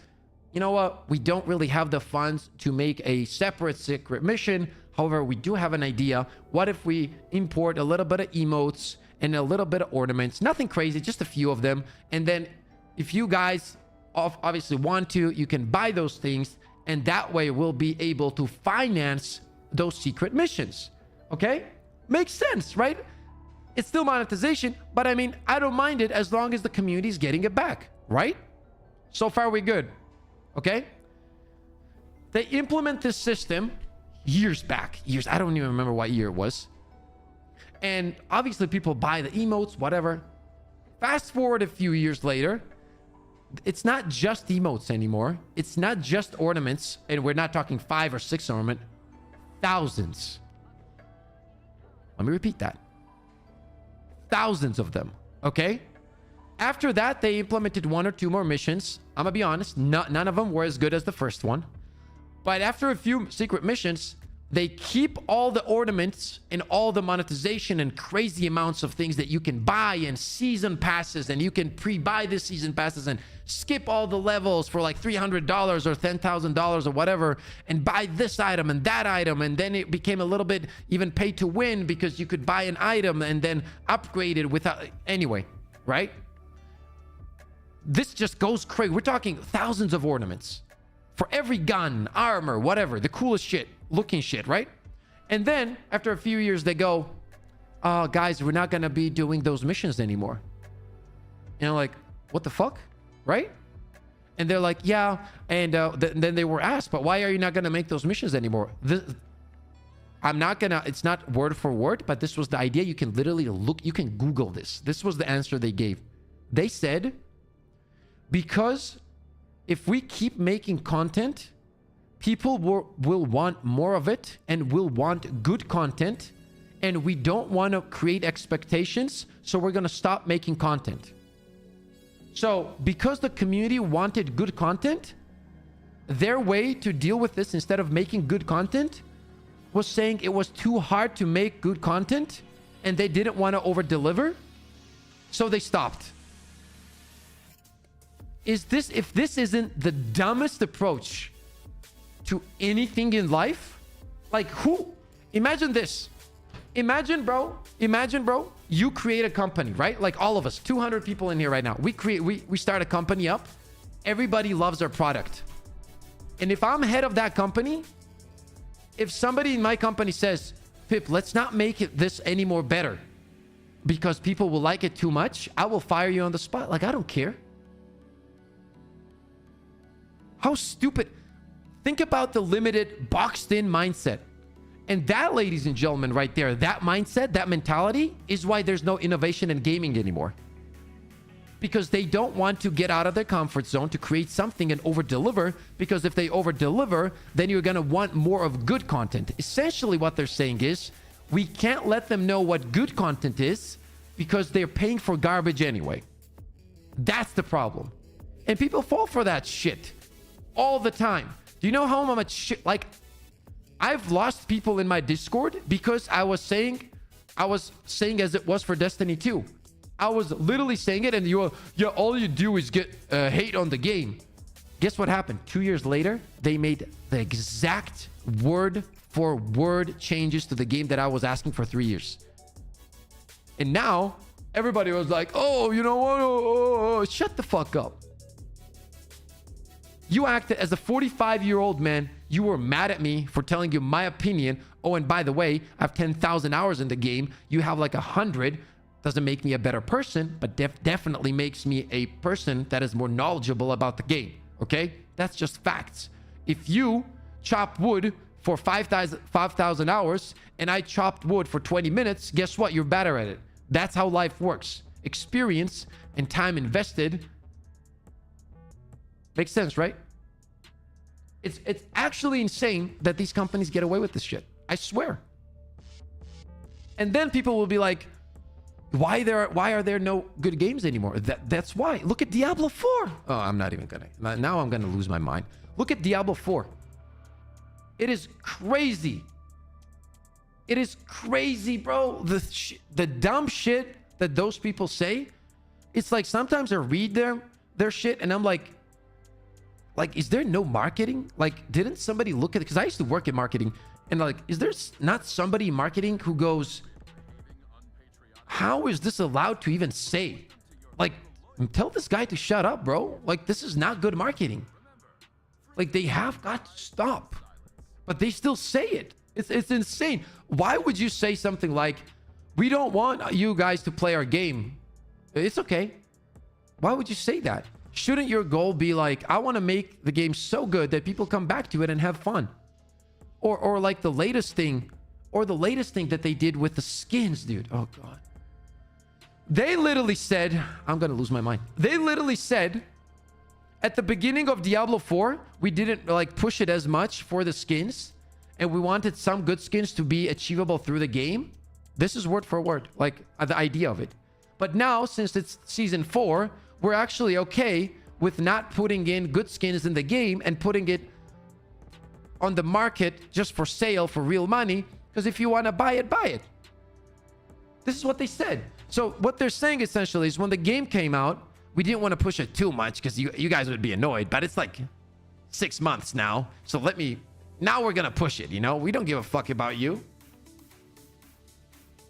you know what? We don't really have the funds to make a separate secret mission. However, we do have an idea. What if we import a little bit of emotes and a little bit of ornaments? Nothing crazy, just a few of them. And then if you guys... obviously want to, you can buy those things, and that way we'll be able to finance those secret missions. Okay? Makes sense, right? It's still monetization, but I mean, I don't mind it as long as the community is getting it back, right? So far, we're good. Okay? They implement this system years back. I don't even remember what year it was. And obviously people buy the emotes, whatever. Fast forward a few years later, it's not just emotes anymore. It's not just ornaments. And we're not talking 5 or 6 ornament. Thousands. Let me repeat that. Thousands of them. Okay? After that, they implemented 1 or 2 more missions. I'm gonna be honest. None of them were as good as the first one. But after a few secret missions, they keep all the ornaments and all the monetization and crazy amounts of things that you can buy and season passes, and you can pre-buy the season passes and skip all the levels for like $300 or $10,000 or whatever, and buy this item and that item. And then it became a little bit even pay to win because you could buy an item and then upgrade it without... Anyway, right? This just goes crazy. We're talking thousands of ornaments for every gun, armor, whatever, the coolest shit. Looking shit, right? And then after a few years they go, guys, we're not gonna be doing those missions anymore. And I'm like, what the fuck, right? And they're like, yeah. And then they were asked, but why are you not gonna make those missions anymore? I'm not gonna, it's not word for word, but this was the idea. You can literally look, you can Google this. This was the answer they gave. They said, because if we keep making content, people will want more of it and will want good content. And we don't want to create expectations. So we're going to stop making content. So because the community wanted good content, their way to deal with this, instead of making good content, was saying it was too hard to make good content and they didn't want to over deliver. So they stopped. If this isn't the dumbest approach to anything in life, like who? Imagine this. Imagine, bro, you create a company, right? Like all of us, 200 people in here right now. We start a company up. Everybody loves our product. And if I'm head of that company, if somebody in my company says, Pip, let's not make this any more better because people will like it too much, I will fire you on the spot. Like, I don't care. How stupid. Think about the limited, boxed in mindset. And that, ladies and gentlemen, right there, that mindset, that mentality is why there's no innovation in gaming anymore. Because they don't want to get out of their comfort zone to create something and over deliver. Because if they over deliver, then you're going to want more of good content. Essentially what they're saying is, we can't let them know what good content is because they're paying for garbage anyway. That's the problem. And people fall for that shit all the time. Do you know how much shit, like, I've lost people in my Discord because I was saying as it was for Destiny 2. I was literally saying it, and all you do is get hate on the game. Guess what happened? 2 years later, they made the exact word for word changes to the game that I was asking for 3 years. And now everybody was like, oh, you know what? Oh, shut the fuck up. You acted as a 45-year-old man. You were mad at me for telling you my opinion. Oh, and by the way, I have 10,000 hours in the game. You have like 100. Doesn't make me a better person, but definitely makes me a person that is more knowledgeable about the game. Okay? That's just facts. If you chop wood for 5,000 hours and I chopped wood for 20 minutes, guess what? You're better at it. That's how life works. Experience and time invested. Makes sense, right? It's actually insane that these companies get away with this shit. I swear. And then people will be like, why are there no good games anymore? That's why. Look at Diablo 4. Oh, I'm not even gonna. Now I'm gonna lose my mind. Look at Diablo 4. It is crazy. It is crazy, bro. The dumb shit that those people say. It's like sometimes I read their shit and I'm like, is there no marketing? Like, didn't somebody look at it? Because I used to work in marketing. And like, is there not somebody in marketing who goes, how is this allowed to even say? Like, tell this guy to shut up, bro. Like, this is not good marketing. Like, they have got to stop. But they still say it. It's insane. Why would you say something like, we don't want you guys to play our game? It's okay. Why would you say that? Shouldn't your goal be like, I want to make the game so good that people come back to it and have fun? Or like the latest thing that they did with the skins, dude. Oh, God. They literally said, I'm going to lose my mind. They literally said at the beginning of Diablo 4, we didn't like push it as much for the skins. And we wanted some good skins to be achievable through the game. This is word for word, like the idea of it. But now, since it's season 4, we're actually okay with not putting in good skins in the game and putting it on the market just for sale for real money. Because if you want to buy it, buy it. This is what they said. So what they're saying essentially is when the game came out, we didn't want to push it too much because you guys would be annoyed. But it's like 6 months now. So now we're going to push it, you know? We don't give a fuck about you.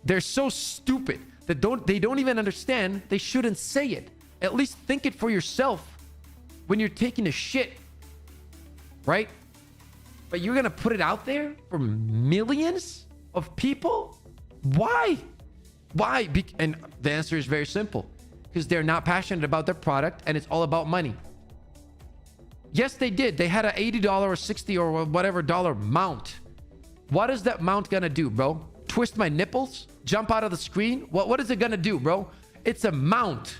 They're so stupid that they don't even understand they shouldn't say it. At least think it for yourself when you're taking a shit, right? But you're going to put it out there for millions of people? Why? Why? And the answer is very simple. Because they're not passionate about their product and it's all about money. Yes, they did. They had an $80 or $60 or whatever dollar mount. What is that mount gonna do, bro? Twist my nipples? Jump out of the screen? What is it gonna do, bro? It's a mount.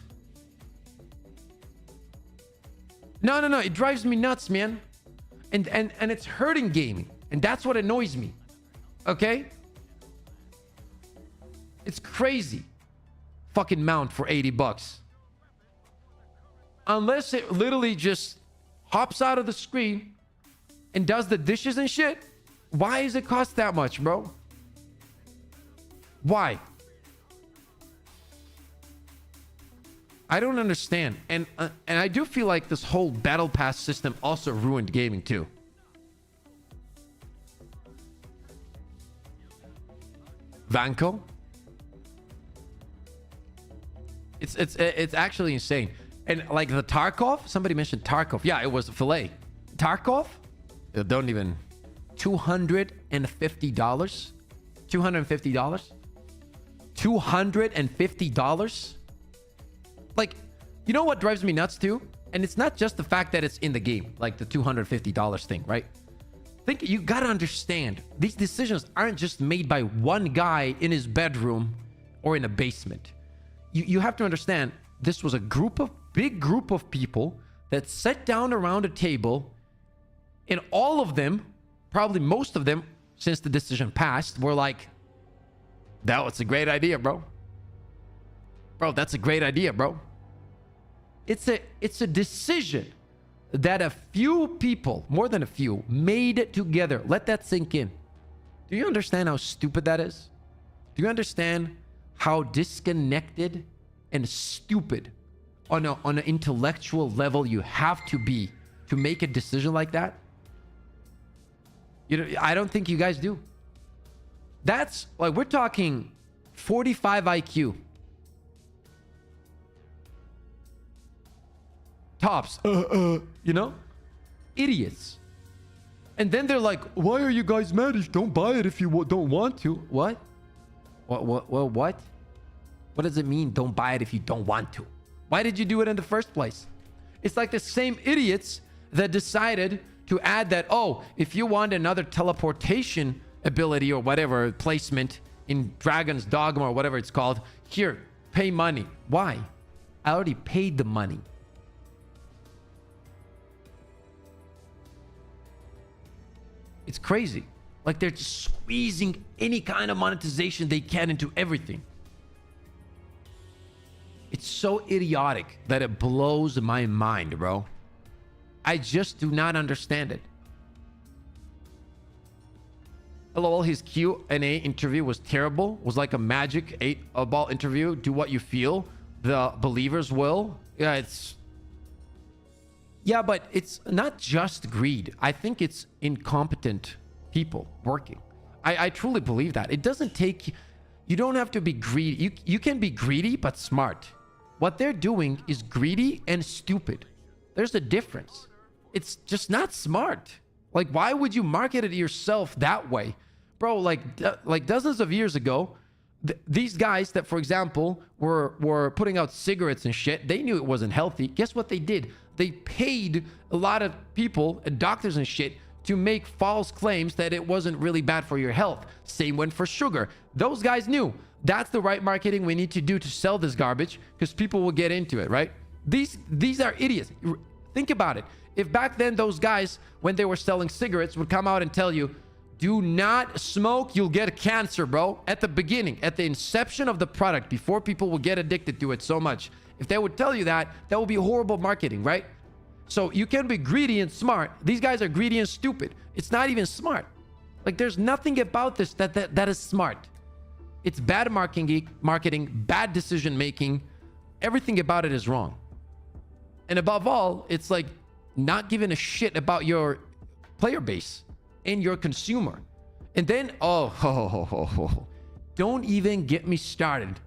No. It drives me nuts, man. And it's hurting gaming. And that's what annoys me. Okay? It's crazy. Fucking mount for 80 bucks. Unless it literally just hops out of the screen and does the dishes and shit. Why does it cost that much, bro? Why? I don't understand. And I do feel like this whole battle pass system also ruined gaming too. Vanko? It's actually insane. And like the Tarkov, somebody mentioned Tarkov. Yeah, it was filet. Tarkov? Don't even. $250. $250? $250? Like, you know what drives me nuts too? And it's not just the fact that it's in the game, like the $250 thing, right? Think you gotta understand, these decisions aren't just made by one guy in his bedroom or in a basement. You have to understand, this was a big group of people that sat down around a table, and all of them, probably most of them, since the decision passed, were like, that was a great idea, bro. Bro, that's a great idea, bro. It's a decision that a few people, more than a few, made it together. Let that sink in. Do you understand how stupid that is? Do you understand how disconnected and stupid on an intellectual level you have to be to make a decision like that? You know, I don't think you guys do. That's like, we're talking 45 IQ. Tops. You know? Idiots. And then they're like, why are you guys mad? Don't buy it if you don't want to. What? What? What does it mean, don't buy it if you don't want to? Why did you do it in the first place? It's like the same idiots that decided to add that, oh, if you want another teleportation ability or whatever, placement in Dragon's Dogma or whatever it's called, here, pay money. Why? I already paid the money. It's crazy. Like, they're just squeezing any kind of monetization they can into everything. It's so idiotic that it blows my mind, bro. I just do not understand it. LOL, his Q&A interview was terrible. Was like a magic 8-ball interview. Do what you feel. The believers will. Yeah, but it's not just greed. I think it's incompetent people working. I truly believe that. It doesn't take... You don't have to be greedy. You can be greedy, but smart. What they're doing is greedy and stupid. There's a difference. It's just not smart. Like, why would you market it yourself that way? Bro, like dozens of years ago, these guys that, for example, were putting out cigarettes and shit, they knew it wasn't healthy. Guess what they did? They paid a lot of people and doctors and shit to make false claims that it wasn't really bad for your health. Same went for sugar. Those guys knew that's the right marketing we need to do to sell this garbage, because people will get into it, right? These are idiots. Think about it. If back then those guys, when they were selling cigarettes, would come out and tell you, do not smoke, you'll get cancer, bro. At the beginning, at the inception of the product, before people will get addicted to it so much. If they would tell you that, that would be horrible marketing, right? So you can be greedy and smart. These guys are greedy and stupid. It's not even smart. Like, there's nothing about this that is smart. It's bad marketing, bad decision making. Everything about it is wrong. And above all, it's like not giving a shit about your player base and your consumer. And then, don't even get me started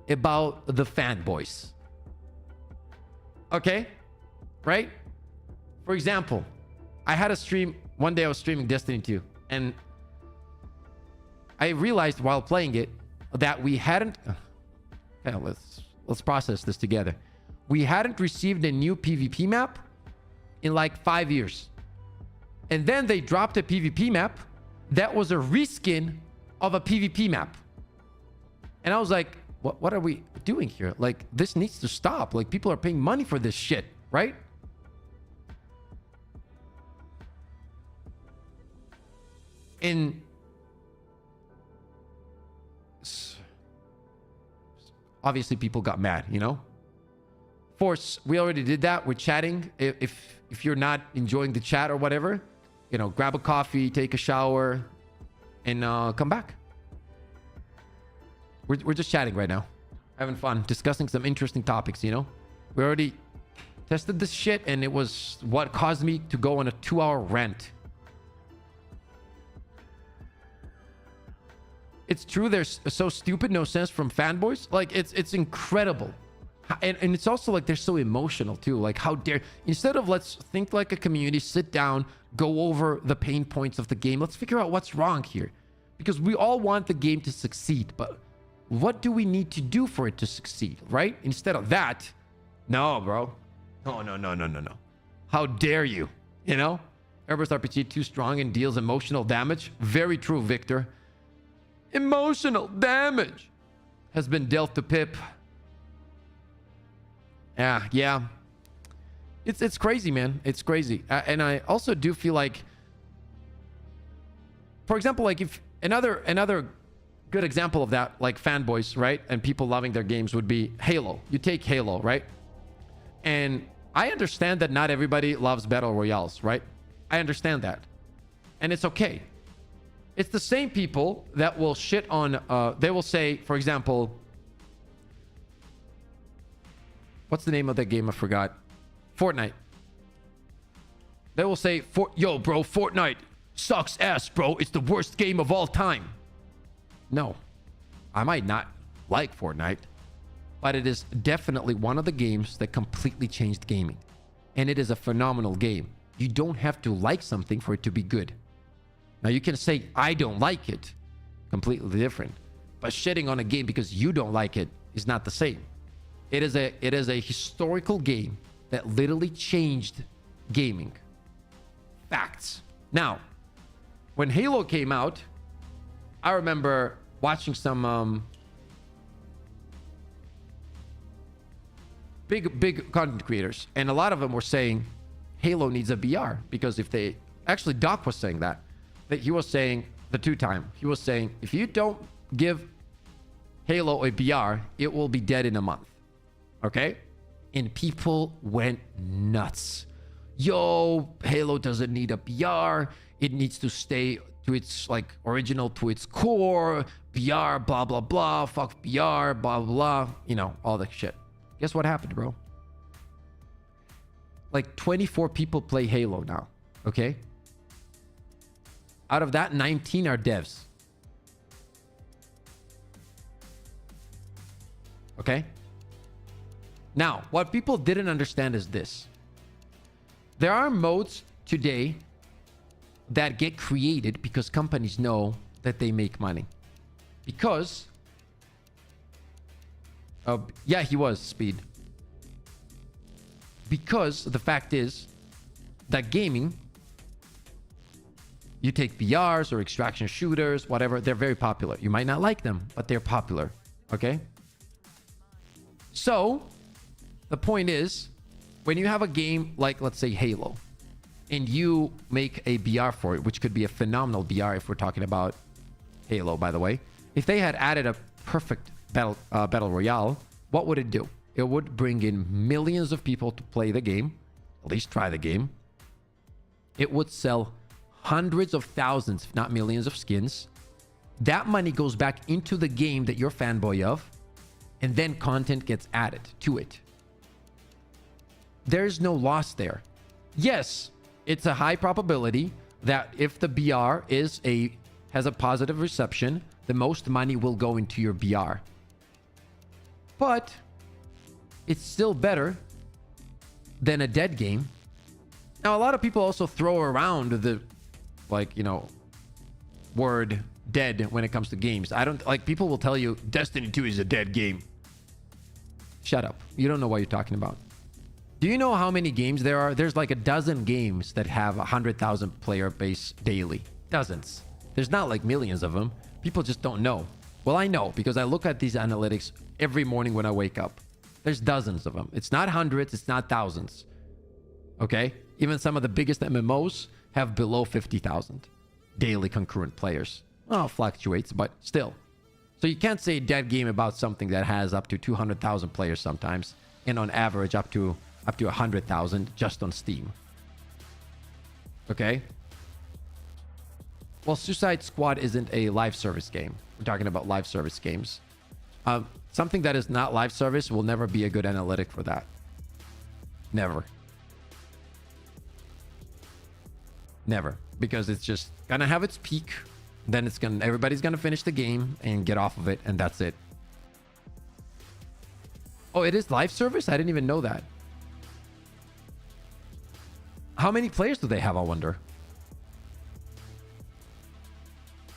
about the fanboys. Okay? Right? For example, I had a stream, one day I was streaming Destiny 2, and I realized while playing it that we hadn't... Okay, let's process this together. We hadn't received a new PvP map in like 5 years. And then they dropped a PvP map that was a reskin of a PvP map. And I was like, what are we doing here? Like, this needs to stop. Like, people are paying money for this shit, right? And obviously people got mad, you know? Force, we already did that. We're chatting. If you're not enjoying the chat or whatever, you know, grab a coffee, take a shower, and come back. We're just chatting right now, having fun, discussing some interesting topics, you know? We already tested this shit, and it was what caused me to go on a 2-hour rant. It's true, they're so stupid, no sense from fanboys. Like, it's incredible. And it's also like they're so emotional too. Like, how dare, instead of let's think like a community, sit down, go over the pain points of the game, let's figure out what's wrong here. Because we all want the game to succeed, but what do we need to do for it to succeed, right? Instead of that, no, bro. No. How dare you? You know? Airburst RPG too strong and deals emotional damage. Very true, Victor. Emotional damage has been dealt to Pip. Yeah. It's crazy, man. It's crazy. And I also do feel like, for example, like if another good example of that, like fanboys, right? And people loving their games would be Halo. You take Halo, right? And I understand that not everybody loves battle royales, right? I understand that. And it's okay. It's the same people that will shit on, they will say, for example, what's the name of that game? I forgot. Fortnite. They will say, yo, bro, Fortnite sucks ass, bro. It's the worst game of all time. No, I might not like Fortnite, but it is definitely one of the games that completely changed gaming. And it is a phenomenal game. You don't have to like something for it to be good. Now you can say, I don't like it. Completely different. But shitting on a game because you don't like it is not the same. It is a historical game that literally changed gaming. Facts. Now, when Halo came out, I remember watching some big content creators, and a lot of them were saying Halo needs a BR, because if they actually, Doc was saying that he was saying the 2-time, he was saying if you don't give Halo a BR, it will be dead in a month. Okay? And people went nuts. Yo, Halo doesn't need a BR. It needs to stay to its like original, to its core. BR, blah, blah, blah. Fuck BR, blah, blah. You know, all that shit. Guess what happened, bro? Like 24 people play Halo now. Okay? Out of that, 19 are devs. Okay? Now, what people didn't understand is this. There are modes today that get created because companies know that they make money. Because... yeah, he was, Speed. Because the fact is that gaming, you take BRs or extraction shooters, whatever, they're very popular. You might not like them, but they're popular. Okay? So... the point is, when you have a game like, let's say, Halo, and you make a BR for it, which could be a phenomenal BR if we're talking about Halo, by the way. If they had added a perfect battle royale, what would it do? It would bring in millions of people to play the game, at least try the game. It would sell hundreds of thousands, if not millions of skins. That money goes back into the game that you're fanboy of, and then content gets added to it. There's no loss there. Yes, it's a high probability that if the BR has a positive reception, the most money will go into your BR. But it's still better than a dead game. Now, a lot of people also throw around the, like, you know, word dead when it comes to games. I don't, like, people will tell you Destiny 2 is a dead game. Shut up. You don't know what you're talking about. Do you know how many games there are? There's like a dozen games that have 100,000 player base daily. Dozens. There's not like millions of them. People just don't know. Well, I know because I look at these analytics every morning when I wake up. There's dozens of them. It's not hundreds. It's not thousands. Okay? Even some of the biggest MMOs have below 50,000 daily concurrent players. Well, it fluctuates, but still. So you can't say a dead game about something that has up to 200,000 players sometimes, and on average up to 100,000 just on Steam. Okay? Well, Suicide Squad isn't a live service game. We're talking about live service games. Something that is not live service will never be a good analytic for that. Never. Never. Because it's just gonna have its peak. Then everybody's gonna finish the game and get off of it, and that's it. Oh, it is live service? I didn't even know that. How many players do they have, I wonder?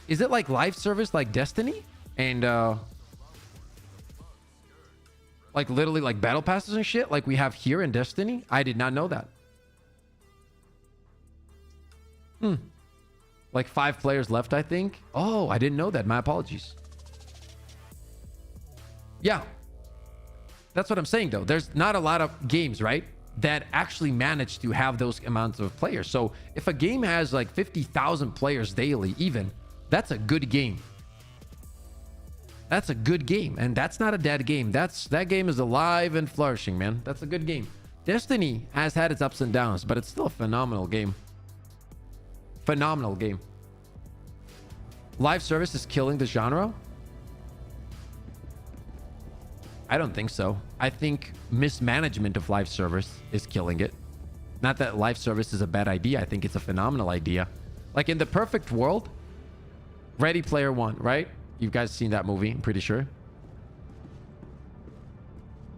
Is it like live service like Destiny? And like literally like battle passes and shit like we have here in Destiny? I did not know that. Like 5 players left, I think. Oh, I didn't know that. My apologies. Yeah. That's what I'm saying, though. There's not a lot of games, right, that actually manage to have those amounts of players. So if a game has like 50,000 players daily, even, that's a good game. That's a good game. And that's not a dead game. That game is alive and flourishing, man. That's a good game. Destiny has had its ups and downs, but it's still a phenomenal game. Phenomenal game. Live service is killing the genre? I don't think so. I think mismanagement of live service is killing it. Not that live service is a bad idea. I think it's a phenomenal idea. Like in the perfect world, Ready Player One, right? You guys seen that movie, I'm pretty sure.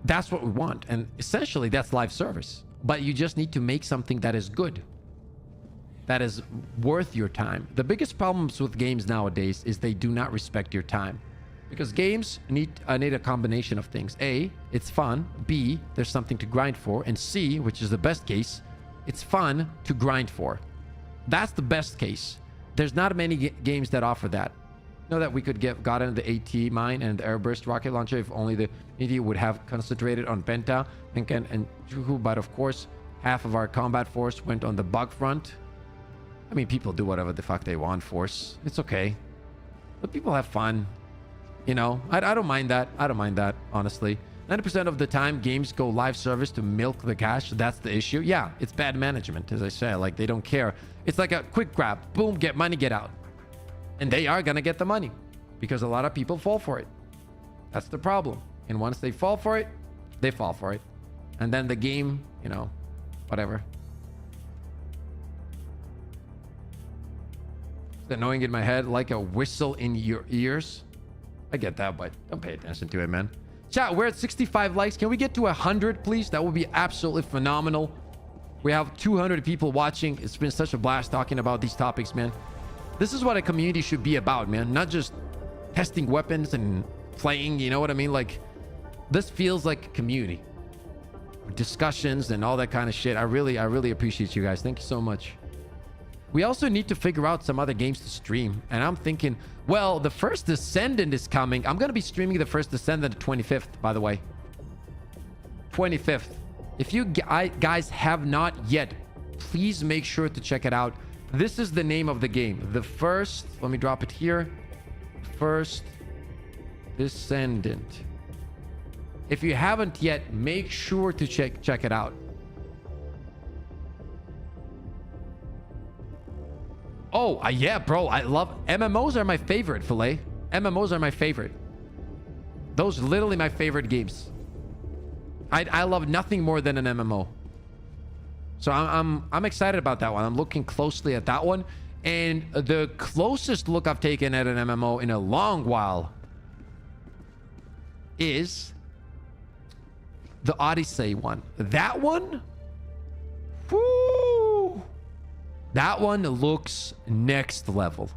That's what we want. And essentially that's live service. But you just need to make something that is good. That is worth your time. The biggest problems with games nowadays is they do not respect your time. Because games need a combination of things. A, it's fun. B, there's something to grind for. And C, which is the best case, it's fun to grind for. That's the best case. There's not many games that offer that. You know that we could gotten the AT mine and the Airburst rocket launcher if only the media would have concentrated on Penta and Juhu, but of course, half of our combat force went on the bug front. I mean, people do whatever the fuck they want, Force. It's okay. But people have fun. You know, I don't mind that. I don't mind that, honestly. 90% of the time, games go live service to milk the cash. That's the issue. Yeah, it's bad management, as I said. Like, they don't care. It's like a quick grab. Boom, get money, get out. And they are going to get the money because a lot of people fall for it. That's the problem. And once they fall for it, they fall for it. And then the game, you know, whatever. It's annoying in my head, like a whistle in your ears. I get that, but don't pay attention to it, man. Chat, we're at 65 likes. Can we get to 100, please? That would be absolutely phenomenal. We have 200 people watching. It's been such a blast talking about these topics, man. This is what a community should be about, man. Not just testing weapons and playing, you know what I mean? Like, this feels like a community. Discussions and all that kind of shit. I really appreciate you guys. Thank you so much. We also need to figure out some other games to stream. And I'm thinking, well, the first Descendant is coming. I'm going to be streaming the first Descendant the 25th, by the way. 25th. If you guys have not yet, please make sure to check it out. This is the name of the game. The first, let me drop it here. First Descendant. If you haven't yet, make sure to check it out. Oh, yeah, bro. I love... MMOs are my favorite, Filet. MMOs are my favorite. Those are literally my favorite games. I love nothing more than an MMO. So I'm excited about that one. I'm looking closely at that one. And the closest look I've taken at an MMO in a long while is the Odyssey one. That one? Whoo! That one looks next level.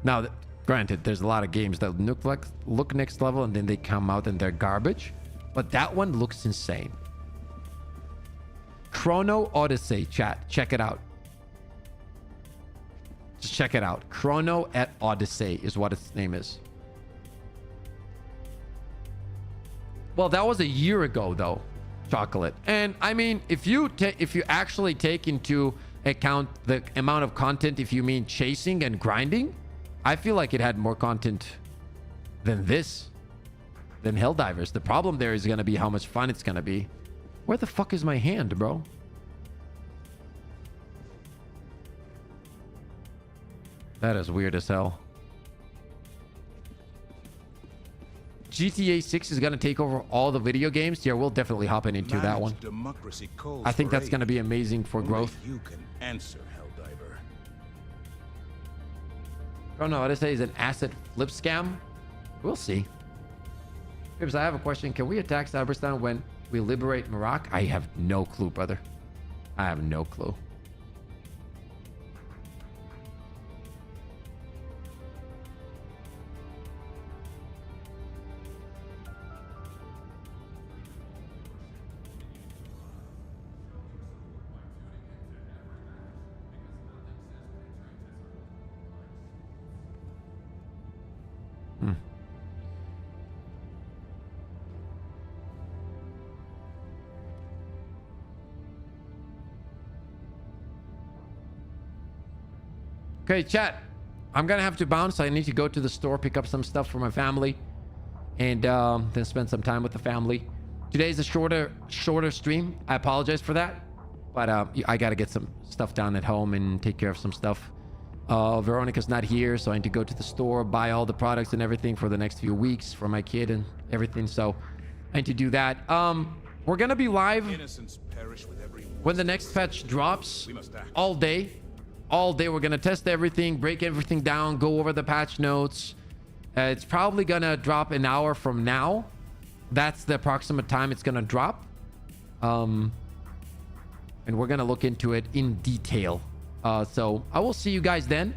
Now, granted, there's a lot of games that look next level and then they come out and they're garbage. But that one looks insane. Chrono Odyssey, chat. Check it out. Just check it out. Chrono at Odyssey is what its name is. Well, that was a year ago, though, Chocolate. And I mean, if you actually take into account the amount of content, if you mean chasing and grinding, I feel like it had more content than this, than Helldivers. The problem there is going to be how much fun it's going to be. Where the fuck is my hand, bro? That is weird as hell. GTA 6 is going to take over all the video games. Yeah, we'll definitely hop into that one. I think that's going to be amazing for growth. You can answer, Helldiver. Oh no, Odyssey is an asset flip scam. We'll see. Pips, I have a question. Can we attack Cyberstan when we liberate Morocco? I have no clue, brother. I have no clue. Okay, chat. I'm gonna have to bounce. I need to go to the store, pick up some stuff for my family, and then spend some time with the family. Today's a shorter stream. I apologize for that, but I gotta get some stuff done at home and take care of some stuff. Veronica's not here, so I need to go to the store, buy all the products and everything for the next few weeks for my kid and everything. So I need to do that. We're gonna be live when the next patch drops all day. All day we're gonna test everything, break everything down, go over the patch notes. It's probably gonna drop an hour from now. That's the approximate time it's gonna drop. And we're gonna look into it in detail. So I will see you guys then,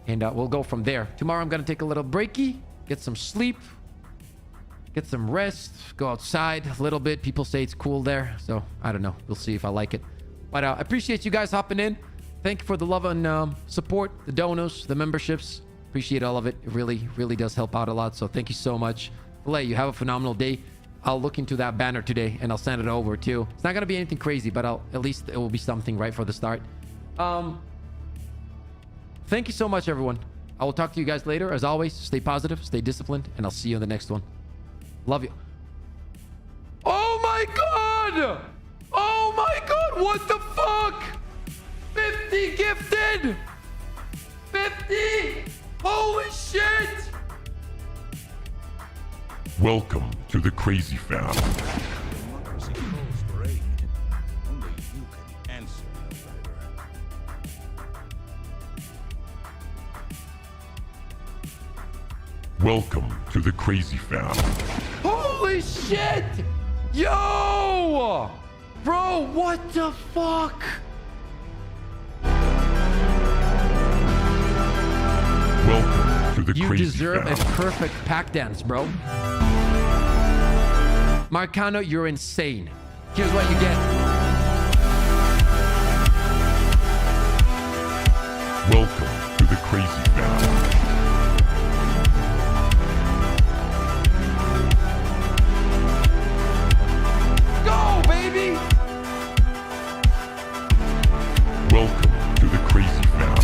and we'll go from there. Tomorrow I'm gonna take a little breaky, get some sleep, get some rest, go outside a little bit. People say it's cool there, so I don't know. We'll see if I like it. But I appreciate you guys hopping in. Thank you for the love and support, the donos, the memberships. Appreciate all of it. It really, really does help out a lot. So thank you so much. Filet, you have a phenomenal day. I'll look into that banner today and I'll send it over too. It's not going to be anything crazy, but at least it will be something right for the start. Thank you so much, everyone. I will talk to you guys later. As always, stay positive, stay disciplined, and I'll see you in the next one. Love you. Oh my God! Oh my God, what the fuck? 50 gifted! 50! Holy shit! Welcome to the Crazy Fam. Democracy calls for aid. Only you can answer, Helldiver. Welcome to the Crazy Fam. Holy shit! Yo! Bro, what the fuck? Welcome to the You Crazy deserve Fam. a perfect pack dance, bro. Marcano, you're insane. Here's what you get. Welcome to the Crazy Fam. Go, baby! Welcome to the Crazy Fam.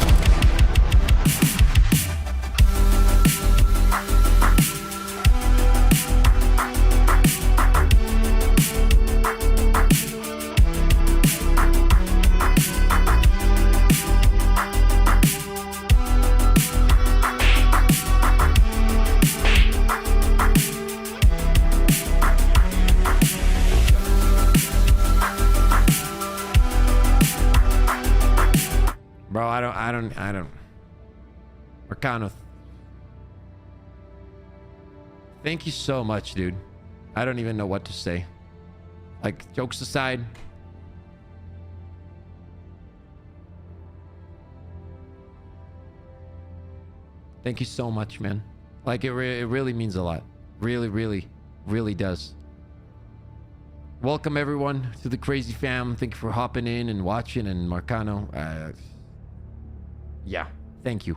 Bro, I don't. Marcano. Thank you so much, dude. I don't even know what to say. Like, jokes aside. Thank you so much, man. Like, it really means a lot. Really, really, really does. Welcome, everyone, to the Crazy Fam. Thank you for hopping in and watching. And Marcano, yeah, thank you.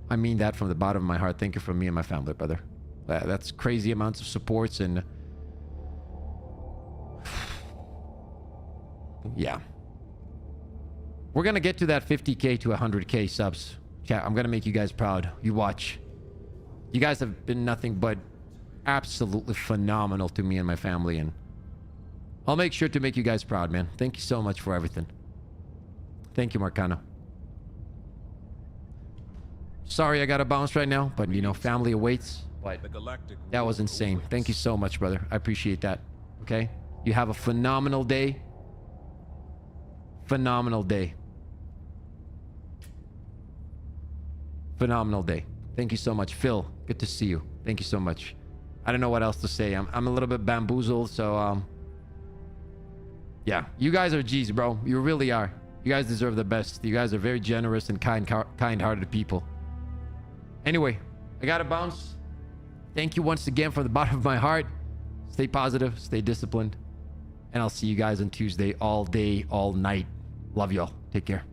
I mean that from the bottom of my heart. Thank you from me and my family, brother. That's crazy amounts of supports and yeah. We're gonna get to that 50k to 100k subs. Chat, I'm gonna make you guys proud. You watch. You guys have been nothing but absolutely phenomenal to me and my family, and I'll make sure to make you guys proud, man. Thank you so much for everything. Thank you, Marcano. Sorry I gotta bounce right now, but you know, family awaits. But that was insane. Thank you so much, brother. I appreciate that. Okay? You have a phenomenal day. Phenomenal day. Phenomenal day. Thank you so much. Phil, good to see you. Thank you so much. I don't know what else to say. I'm a little bit bamboozled, so yeah. You guys are G's, bro. You really are. You guys deserve the best. You guys are very generous and kind-hearted people. Anyway, I gotta bounce. Thank you once again from the bottom of my heart. Stay positive, stay disciplined, and I'll see you guys on Tuesday all day, all night. Love y'all. Take care.